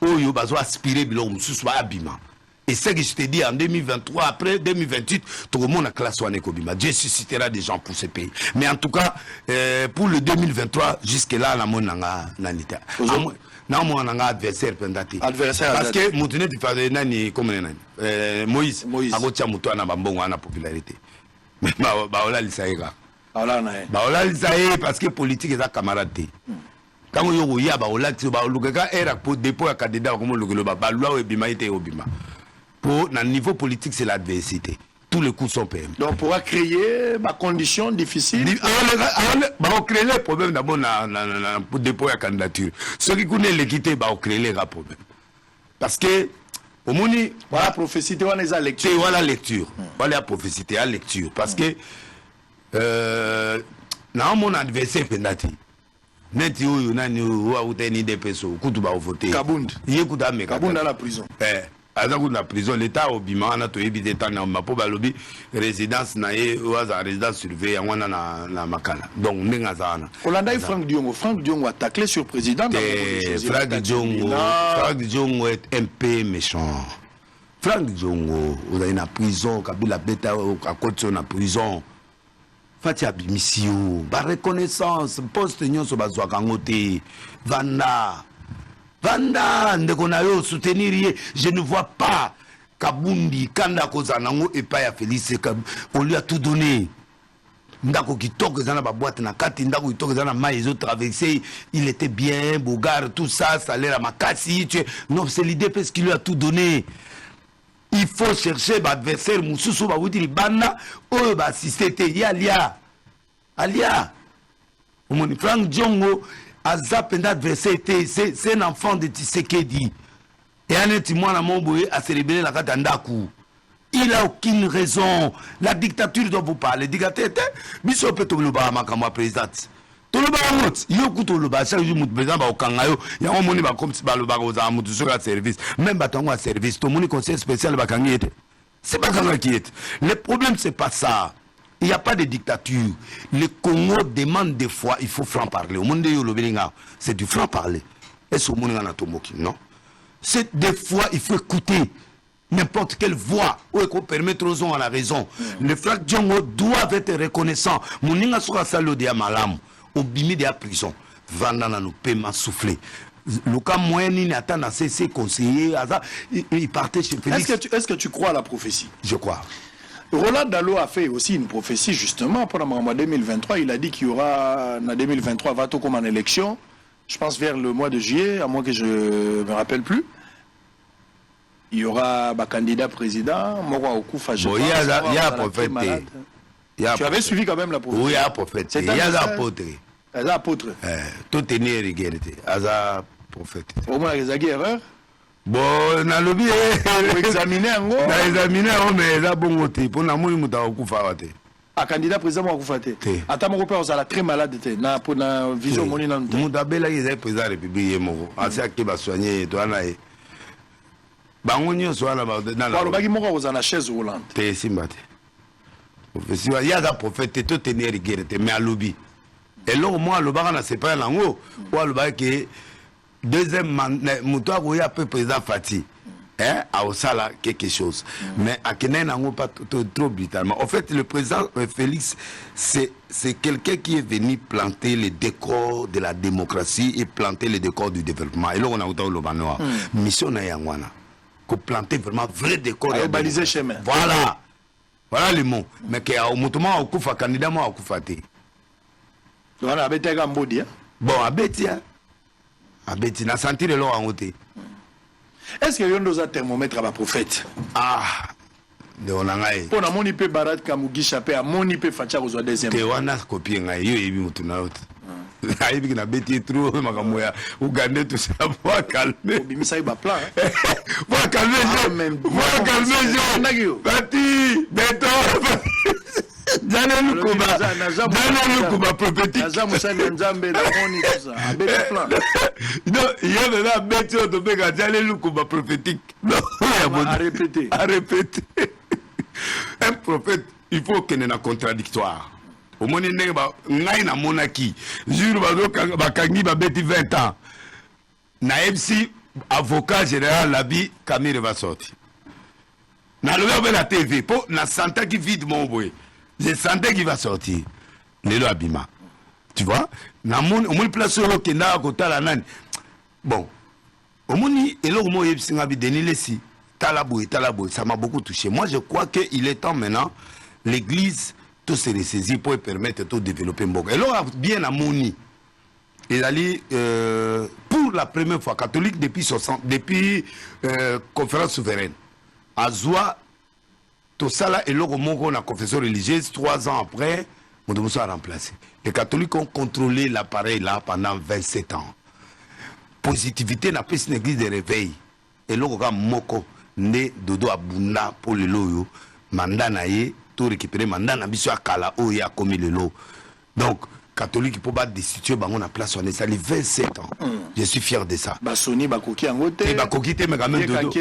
Speaker 5: oyo bazo aspirer biloko mususu ba abima et ce que je te dis en 2023 après 2028 tout le monde a classe wane kobima Dieu suscitera des gens pour ce pays mais en tout cas pour le 2023 jusque là na monanga nanita na monanga adversaire pendati
Speaker 4: adversaire
Speaker 5: parce que mutune tu fais nani comme nani Moïse agotia mutu na bambongo na popularité mais ba ola lisaïga baola lisaye parce que politique est un camarade. Quand on y a baola tu baoluka era pour dépôt à candidat comme le ba loi ebima était obima. Pour dans niveau politique c'est l'adversité. Tous les coups sont payés.
Speaker 4: Donc on pourra créer des conditions difficiles.
Speaker 5: On créer les problèmes d'abord pour dépôt à candidature. Ceux qui connaissent l'équité on créer les problèmes. Parce que au moni
Speaker 4: voilà prophétie on les a lecture.
Speaker 5: Voilà lecture. Voilà prophétie à lecture parce que na mon adversaire pendati neti oyo nani wa uteni de peso kutu ba voter
Speaker 4: Kabund
Speaker 5: yekuta me
Speaker 4: Kabund à la prison
Speaker 5: azaku na prison l'état obima na to ebite tana mapo balobi résidence na ye waza résidence surveillée wana na makala donc ndenga zana
Speaker 4: Olanda et Franck Diongo a taclé sur président
Speaker 5: Franck Diongo est un peu méchant. Franck Diongo on a na prison Kabila beta à côté na prison Fatia Bimisio, ba reconnaissance, poste nyonso bazwa kangote, Vanda, ndeko na yo soutenir, je ne vois pas Kabundi, Kanda Kozanango et pas ya Félix, on lui a tout donné. Ndako kitoko zana ba boîte na kati, ndako kitoko zana maïzo traversé, il était bien, Bogar, tout ça, salaire à Makasi, non, c'est l'idée parce qu'il lui a tout donné. Il faut chercher l'adversaire Moussoussou Baoudi Bana ou assister Alia. Franck Diongo Azapenda adversaire c'est un enfant de Tshisekedi. Et un étimon à Momboé a célébré la Katandaku. Il a aucune raison. La dictature dont vous parlez, dictateur, Bissot peut le Bahamakama président. Tout le monde, il y a tout le chaque jour, président, au Kangayo, il y a un monde comme si le bago aux amours de service, même bâton à service, tout le monde conseil spécial Bakangiete. C'est pas ça qui est. Le problème, c'est pas ça. Il n'y a pas de dictature. Le Congo demande des fois, il faut franc-parler. Au monde de c'est du franc-parler. Est-ce que monde non? C'est des fois, il faut écouter n'importe quelle voix où qu'on permettre aux gens à la raison. Les frères Django doivent être reconnaissants. Moninga sera salo de Amalam, au bimi de la prison. Vandana nous paiement souffler. Le cas moyen, il attend à ses conseillers. Il partait chez Félix.
Speaker 4: Est-ce que tu crois à la prophétie?
Speaker 5: Je crois.
Speaker 4: Roland Dalo a fait aussi une prophétie justement pour le mois 2023. Il a dit qu'il y aura en 2023 va tout comme en élection. Je pense vers le mois de juillet, à moins que je ne me rappelle plus. Il y aura un candidat président.
Speaker 5: Il y a un prophète.
Speaker 4: Tu avais suivi quand même la prophétie?
Speaker 5: Oui, il y a un prophète. Il y a un apôtre.
Speaker 4: Il y a un apôtre.
Speaker 5: Tout est né rigueur. Il y a un prophète.
Speaker 4: Au moins, il y a des erreurs.
Speaker 5: Bon, on a lobby.
Speaker 4: Pour examiner en gros.
Speaker 5: On a examiné, mais il y a bon côté. Pour nous, il y a un couffard.
Speaker 4: Un candidat président m'a fait. Attends, mon père, on a très malade. Pour la vision moninaire.
Speaker 5: Moudabela, il est président de la République. Assez qui va soigner. Bangonio soit là-bas.
Speaker 4: Le bagage moko aux la chaise roulante.
Speaker 5: T'es simbate. Il y a des prophètes, tout est né rigueur, mais à lobby. Et là, moi, le baran, c'est pas un lango. Ou le baran qui deuxième mandat, moutoir où il y a peu président Fati. Hein, à Osala, quelque chose. Mais à Kenya, n'a pas trop brutalement. En fait, le président Félix, c'est quelqu'un qui est venu planter les décors de la démocratie et planter les décors du développement. Et là, on a autant le banoir. Mission na yangwana. Qu'on planter vraiment vrai décor.
Speaker 4: Baliser chemin.
Speaker 5: Voilà. Voilà le mot. Mais qu'il y a au mouvement au coup, candidat, moi, au coup, faté.
Speaker 4: On a bêté à Mbodi.
Speaker 5: Bon, à Béti, hein. À Béti, on a senti le lot en haut.
Speaker 4: Est-ce qu'il y a un thermomètre à ma prophète?
Speaker 5: Ah, de on a eu.
Speaker 4: Pour la monipe Barat Kamougi Chapé, à monipe Fatia aux deuxième.
Speaker 5: Et on a copié un aïe, et il y a eu aïe, qui n'a béti trop, Magamoya, Ougandais, tout ça, pour calmer.
Speaker 4: Bimisa va plein.
Speaker 5: Pour calmer, pour calmer, Bati, Beto. Dans le combat prophétique. Non, il y a de la bête de Béga, dans le combat prophétique. Non,
Speaker 4: à répéter.
Speaker 5: À répéter. Un prophète, il faut qu'il y ait un contradictoire. Au moins, il y a un monarchie. Jure, il y a 20 ans. Naïbsi, avocat général, la vie, Camille va sortir. Dans la TV, pour la santé qui vide mon boy. Je sentais qu'il va sortir. Lélo Abima. Tu vois? On m'a placé au Kenya à côté de la nani. Bon. Au Mouni, et là, au moins, il y a des Nilesi. Talaboué, ça m'a beaucoup touché. Moi, je crois qu'il est temps maintenant, l'église, tout se ressaisit pour permettre de développer Mboka. Et là, bien à Mouni. Il a dit, pour la première fois, catholique depuis conférence souveraine, à Zoua, tout ça là, et là, on a confession religieuse, 3 ans après, on a remplacé. Les catholiques ont contrôlé l'appareil là pendant 27 ans. Positivité n'a pas une église de réveil. Et là, on a moko, né dodo abunda pour le loyo, mandat naye, tout récupérer mandat na biso akala o ya commis le lo. Donc, catholique il peut pas destituer on a place on est salé 27 ans. Je suis fier de ça.
Speaker 4: Basoni bakoki en côté.
Speaker 5: Bakoki mais quand même dodo.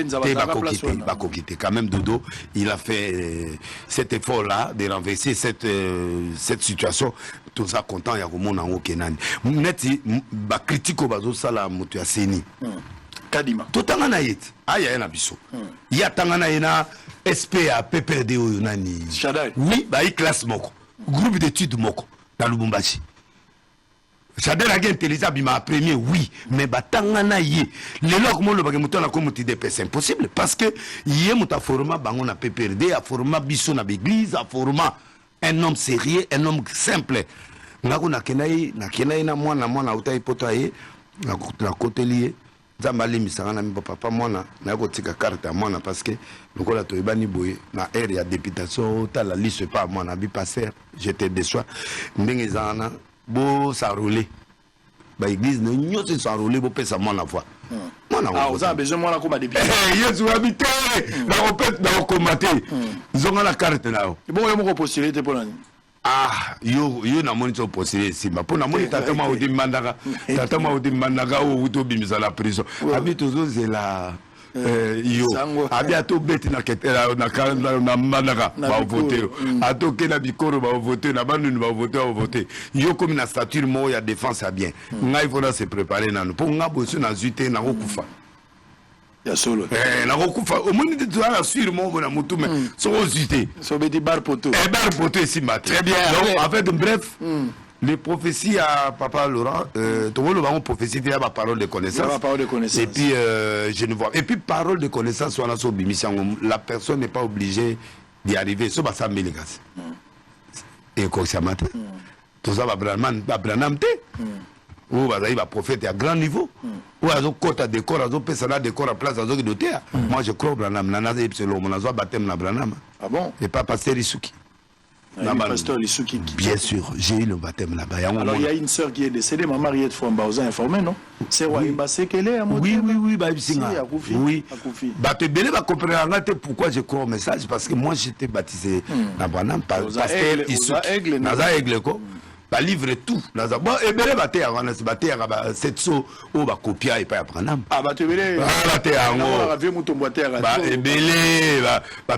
Speaker 5: Bakoki quand même dodo, il a fait cet effort là de renverser cette situation. Tout ça content ya ko mona ngo kenani. Neti ba critique au bazo sala mutu ya seni.
Speaker 4: Kadima.
Speaker 5: Tout tangana yet. Aya na biso. Ya tangana ina SPA PPRD o nani.
Speaker 4: Shadai.
Speaker 5: Oui, ba i classe moko. Groupe d'études moko dans Lubumbashi. Shadai la intelligent bima premier oui, mais ba tangana yé. Le lok mo lo ba mutu na ko mutu de c'est impossible parce que yé muta format bango na PPRD, a format biso na église, a format un homme sérieux, un homme simple. Ngako na kenai na mwana utai potaye na côté lié. Zambali misanga na papa mwana na ko tika carte à mwana parce que lokola to ebani boye na aire ya députation ta la liste pas mwana bi passer j'étais déçu ndenge zana bo s'enrouler ba église no nyoti s'enrouler bo pesa mwana fois mwana
Speaker 4: ah vous avez besoin mwana ko ba député
Speaker 5: yesu habité na repète na commenter zonga la carte là
Speaker 4: bon yo mo postuler te polani.
Speaker 5: Ah, yo na monitor postulé simba. Pour na monitor tata odi mandaka ou uto bimisa la prison. Abi toujours c'est la yo a bientôt bête na ketela na manaka ba voter atoke na bikoro ba voter na bandu ba voter yo comme na stature mo ya défense a bien ngai faut se préparer na pour ngabo sur na zuté na kokufa
Speaker 4: ya solo
Speaker 5: na kokufa au moins tu as sur mo na mutu mais so zuté
Speaker 4: so beti bar poto
Speaker 5: ici très bien donc en fait bref les prophéties à Papa Laurent, tout le monde va en prophétie, il y a ma parole de connaissance. Et puis, je ne vois. Et puis, parole de connaissance, la personne n'est pas obligée d'y arriver. Ça, ça me légasse. Et comme ça matin, tout ça va branamte. Ou il va prophète à grand niveau. Ou à côté à décor, à personne décor à place, à doté. Moi, je crois au Branham. Nana, c'est le mon baptême na Branham.
Speaker 4: Ah bon?
Speaker 5: Et pas pasteur Isuki.
Speaker 4: Pasteur Lisuki.
Speaker 5: Bien sûr, j'ai eu le baptême là-bas.
Speaker 4: Alors il y a une sœur qui est décédée, ma mariée de Fomba, vous a informé, non? C'est Waïba Sekele à
Speaker 5: Oui, oui. Bah, tu vas comprendre pourquoi je crois au message, parce que moi j'étais baptisé dans Branham par pasteur Isuki. Naza Aigle, quoi. Bah, livre tout. Bon, et bien, c'est ça, on va copier et pas Branham.
Speaker 4: Ah, bah, tu veux dire,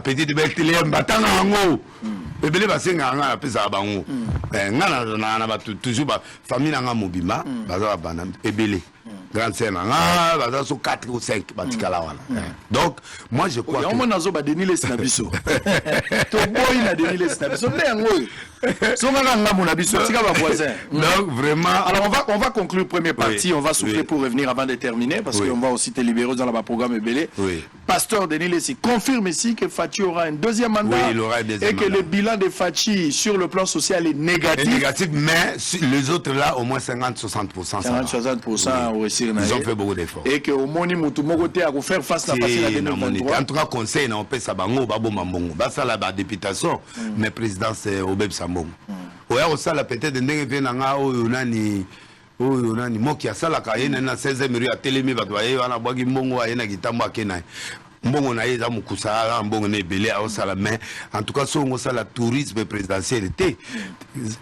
Speaker 5: petite Bethléem, ebele basenga nga pesa bango nga na toujours ba famille nga mobima baza bana ebele grande sœur nga baza so 4 ou 5 batikala wana donc moi je crois
Speaker 4: que on nazo ba denile sinabiso to boy na denile sinabiso ndengo so nga mon abiso tika ba voisin
Speaker 5: donc vraiment
Speaker 4: alors on va conclure première partie on va souffler pour revenir avant de terminer parce qu'on va aussi te libérer dans le programme ebele pasteur Denile si confirme ici que Fachi aura un deuxième mandat et que le bilan de Fachi sur le plan social est négatif.
Speaker 5: Mais les autres là, au moins 50-60%.
Speaker 4: 50-60% aussi.
Speaker 5: Ils ont fait beaucoup d'efforts.
Speaker 4: Et que au moni mutumogote à faire face à la Fachi la 2023.
Speaker 5: En tout cas, conseil, on peut sabango, babo mambongo. Basa la députation, mais président c'est Obeb Sambongo. Ouais, au sala peut-être ndenge venanga o nani. Oh, nani moki asala ka yena na 16e rue à Télémi batwaye wana bwagi mbongo ayena kitambo akena. Mbongo na yeza mukusala mbongo ne belé au sala mais en tout cas songo sala tourisme présidentialité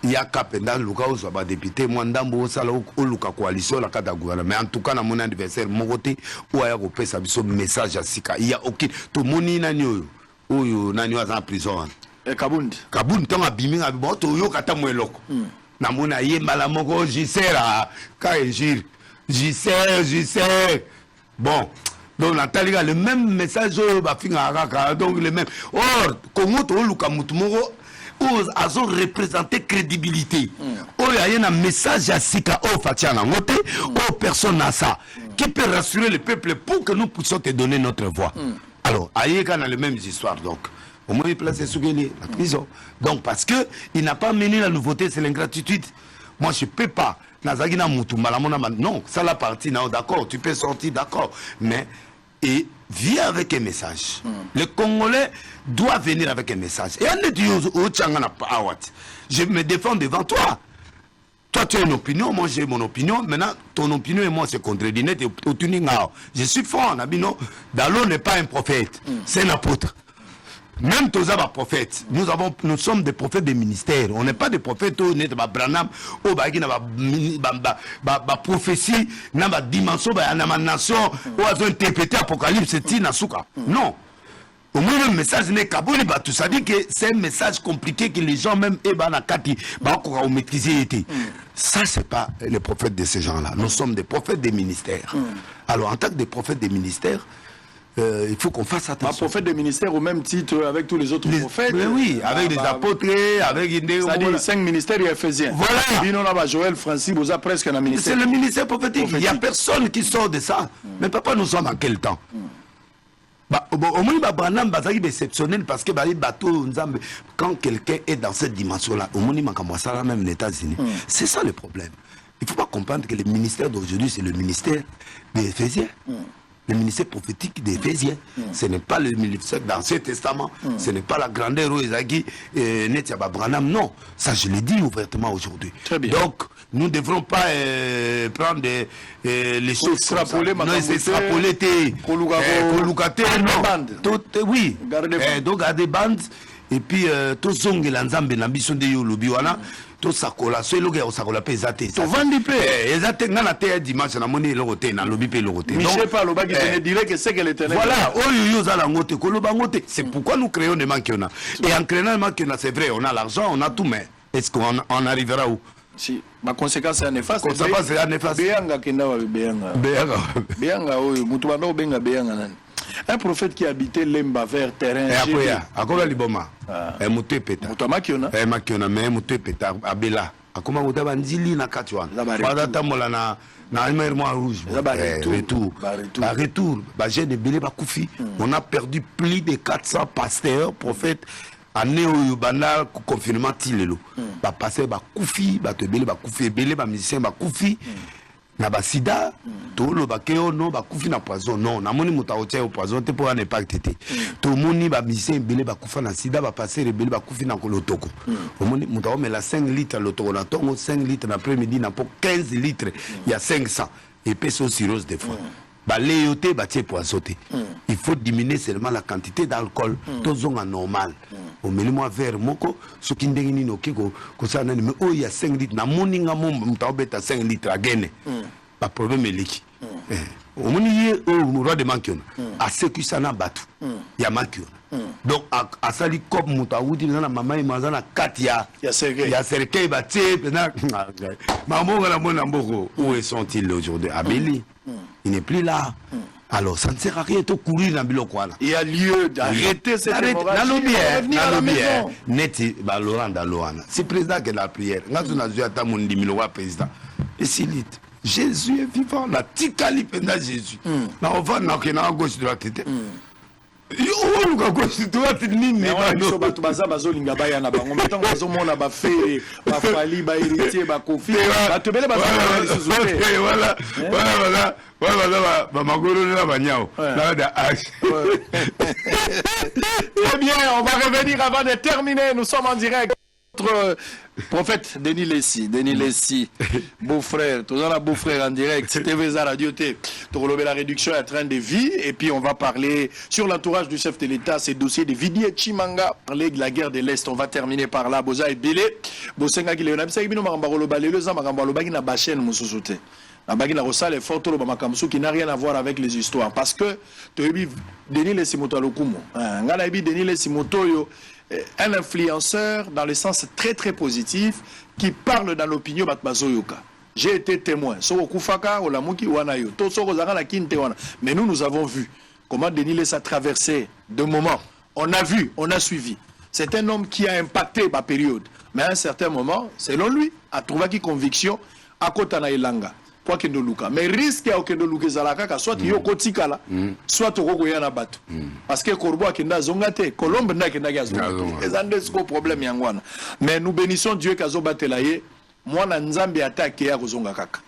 Speaker 5: il y a kapenda luka ozo ba député mwandambo sala o luka coalition la kata gouvernement mais en tout cas na mon anniversaire mogote ou aya ko pesa biso message à sika il y a aucun to moni nani oyo nani wa en prison Kabundi tonga biminga bo to yo kata mweloko namona yemba la moko jisera ka injire jisera bon donc Nathalie a le même message donc le même or Congo to luka mutu moko azo représenter crédibilité il y a un message à sika au fatiana ngote au personne à ça qui peut rassurer le peuple pour que nous puissions te donner notre voix alors ayeka na les mêmes histoires donc au moins il place Sougeli la prison donc parce que il n'a pas mené la nouveauté c'est l'ingratitude moi je peux pas nazagina mutu malamona non ça la partie non d'accord tu peux sortir d'accord mais et viens avec un message le Congolais doit venir avec un message et on est dit je me défends devant toi. Toi, tu as une opinion, moi j'ai mon opinion. Maintenant, ton opinion et moi c'est contredit. Je suis franc, Nabino. Dalo n'est pas un prophète, c'est un apôtre. Même tous les prophètes, nous sommes des prophètes des ministères. On n'est pas des prophètes où n'est pas Branham, où bagi na ba prophétie, na ba dimension, ba na nation, où ils ont interprété Apocalypse, c'est Nasuka. Non. Au moins le message n'est qu'à bon, tout ça dit que c'est un message compliqué que les gens même Ebanakati va maîtriser. Ça c'est pas les prophètes de ces gens-là. Nous sommes des prophètes des ministères. Alors en tant que des prophètes des ministères, il faut qu'on fasse attention.
Speaker 4: Un prophète des ministères au même titre avec tous les autres prophètes.
Speaker 5: Oui, avec des apôtres, avec
Speaker 4: c'est-à-dire 5 ministères éphésiens.
Speaker 5: Voilà.
Speaker 4: Joël Francis, vous avez presque un ministère.
Speaker 5: C'est le ministère prophétique. Il n'y a personne qui sort de ça. Mais papa, nous sommes en quel temps? Au moins, Branham est exceptionnel parce que quand quelqu'un est dans cette dimension-là, au moins, même les États-Unis. C'est ça le problème. Il ne faut pas comprendre que le ministère d'aujourd'hui, c'est le ministère des Éphésiens. Le ministère prophétique des Éphésiens. Ce n'est pas le ministère dans l'Ancien Testament. Ce n'est pas la grandeur où Ezagi Netiaba Branham. Non, ça je l'ai dit ouvertement aujourd'hui. Donc, nous ne devrons pas prendre les choses
Speaker 4: extrapoler,
Speaker 5: oui. Donc, garder bande. Et puis, tout zong et l'ensemble n'a pas de yolobi wana. to sakola so elogo ya sakola pe ezate
Speaker 4: to vandi pe
Speaker 5: ezate ngana te dimanche na moni elogo te na lobi pe elogo te
Speaker 4: Michel pas loba qui te dirait que c'est qu'elle était
Speaker 5: voilà oyo yo za la ngote koloba ngote c'est pourquoi nous créons des manques on a et en créant des manques on a c'est vrai on a l'argent on a tout mais est-ce qu'on arrivera où
Speaker 4: si ma conséquence est néfaste
Speaker 5: conséquence est néfaste
Speaker 4: beyanga kenda wa beyanga oyo mutu bando benga beyanga nani un prophète qui habitait Lemba vers terrain
Speaker 5: et akola liboma et mutu peta
Speaker 4: mutu makiona
Speaker 5: mais mutu peta abela akoma mutu bandili na kati wana badata mola na mer moi rouge retour ba jeune belé ba koufi on a perdu plus de 400 pasteurs prophètes année oyo bana confinement tilelo ba passer ba koufi ba te belé ba koufi belé ba musicien ba koufi na ba sida to lo ba keo no ba koufi na poison non na moni muta otia au poison te pour un impact te to moni ba musicien belé ba koufa na sida ba passer belé ba koufi na kolotoko o moni muta o mela 5 litres lotoko na tongo 5 litres après-midi na pour 15 litres il y a 500 et peso cirrhose des fois ba léoté ba tie poison te il faut diminuer seulement la quantité d'alcool tozonga normal au minimum verre moko ce qui ndenge nini okiko ko sana mais oh il y a 5 litres na moninga mom mutabeta 5 litres agene ba problème eliki au moni au roi de mankion a sécu sana batu ya mankion donc a sali comme mutawudi na mama imazana katia ya serkei ba tie na maman na mona mboko où sont-ils aujourd'hui à Beli il n'est plus là. Alors, ça ne sert à rien de courir dans le coin.
Speaker 4: Il y a lieu d'arrêter cette hémorragie.
Speaker 5: Neti, Laurent Daloana. C'est le président qui a la prière. Nous avons dit à président. Et s'il dit, Jésus est vivant. La tikali penda Jésus. On va dans gauche droite. On va gauche droite.
Speaker 4: Mais on va baza bazolinga baya na bango. Mettons bazomona ba fere, ba fali, ba héritier, ba kofi. Ba tebele baza
Speaker 5: voilà. Voilà,
Speaker 4: eh bien, on va revenir avant de terminer. Nous sommes en direct. Notre prophète Denis Lessi, beau-frère, toujours un beau-frère en direct. TV Radio T. La réduction est en train de vie. Et puis, on va parler sur l'entourage du chef de l'État, ces dossiers de Vidi et Chimanga. Parler de la guerre de l'Est. On va terminer par là. Boza et Bélé. Bosenga qui qui n'a rien à voir avec les histoires. Parce que Denis Lessimoto Lokumo, Denis Lessimoto, un influenceur dans le sens très très positif qui parle dans l'opinion Batmazoyoka. J'ai été témoin. Mais nous avons vu comment Denis Less a traversé de moments. On a vu, on a suivi. C'est un homme qui a impacté ma période. Mais à un certain moment, selon lui, a trouvé conviction à Kotana Elanga. Mais risque à Okendo Luka Zalaka, soit Yokotikala, soit Ogoyana Batu. Parce que Korbo Kenda Zongate, Colombe n'a qu'un gazon. Les Andesco problème Yangwana. Mais nous bénissons Dieu Kazo Batelaye, moi Nzambe attaque à Rozongakaka.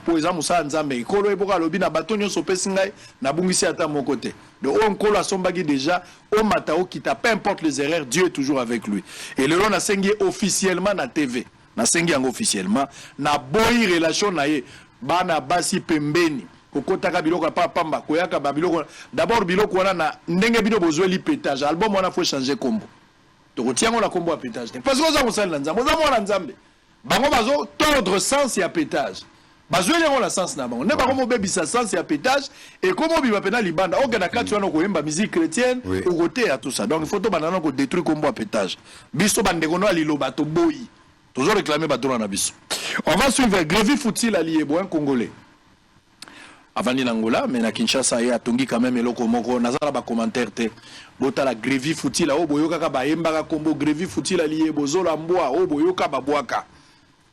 Speaker 4: Pour exemple, ça Nzambe, Kolo Eboka Lobina Batonio Sopesingai, Nabungisi à mon côté. De on Kolo Sombagi déjà, au Matao qui t'a peu importe les erreurs, Dieu est toujours avec lui. Et le Ron a sengé officiellement na TV. Na sengé officiellement, na boyi relation na ye. Bana basi pembeni kokotaka biloko pa pamba koyaka ba biloko d'abord biloko wana na ndenge bino bozweli pétage album wana faut changer combo to kotiango la combo à pétage parce que ça mosala nzambe za mwana nzambe bango bazo tordre sens ya pétage bazweli ngo la sens na bango ne bango mobebisa sens ya pétage et comment biba pena libanda oga na kati wana ko yemba musique chrétienne au côté à tout ça donc il faut to banana ko détruire combo à pétage biso bandeko no aliloba to boyi toujours réclamer bateau na biso. On va suivre Grévi Foutil allié un Congolais. Avant Nangola, mais na Kinshasa ya tongi quand même eloko moko nazala ba commentaire te. Bota la Grévi Foutil o boyoka ka ba yemba kombo Grévi Foutil allié bozola mboa o boyoka ba boaka.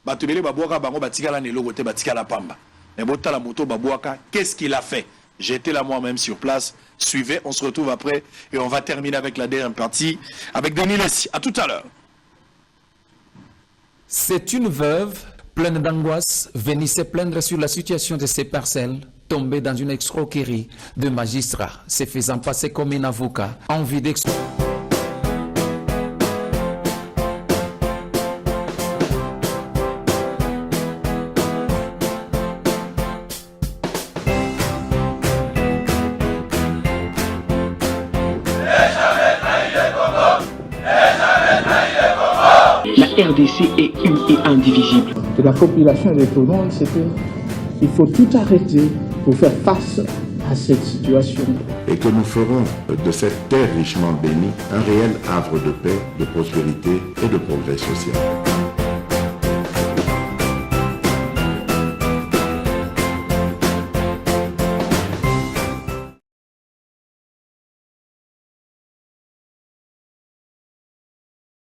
Speaker 4: Batubele ba boaka bango batikala ne logo te batikala pamba. Mais bota la moto ba boaka, qu'est-ce qu'il a fait? J'étais là moi-même sur place. Suivez, on se retrouve après et on va terminer avec la dernière partie avec Denis Lessi. À tout à l'heure.
Speaker 6: C'est une veuve pleine d'angoisse venue se plaindre sur la situation de ses parcelles, tombée dans une escroquerie de magistrat, se faisant passer comme un avocat, envie d'exploiter.
Speaker 1: RDC est une et indivisible.
Speaker 2: De la population et de tout le monde, c'est qu'il faut tout arrêter pour faire face à cette situation.
Speaker 3: Et que nous ferons de cette terre richement bénie un réel havre de paix, de prospérité et de progrès social.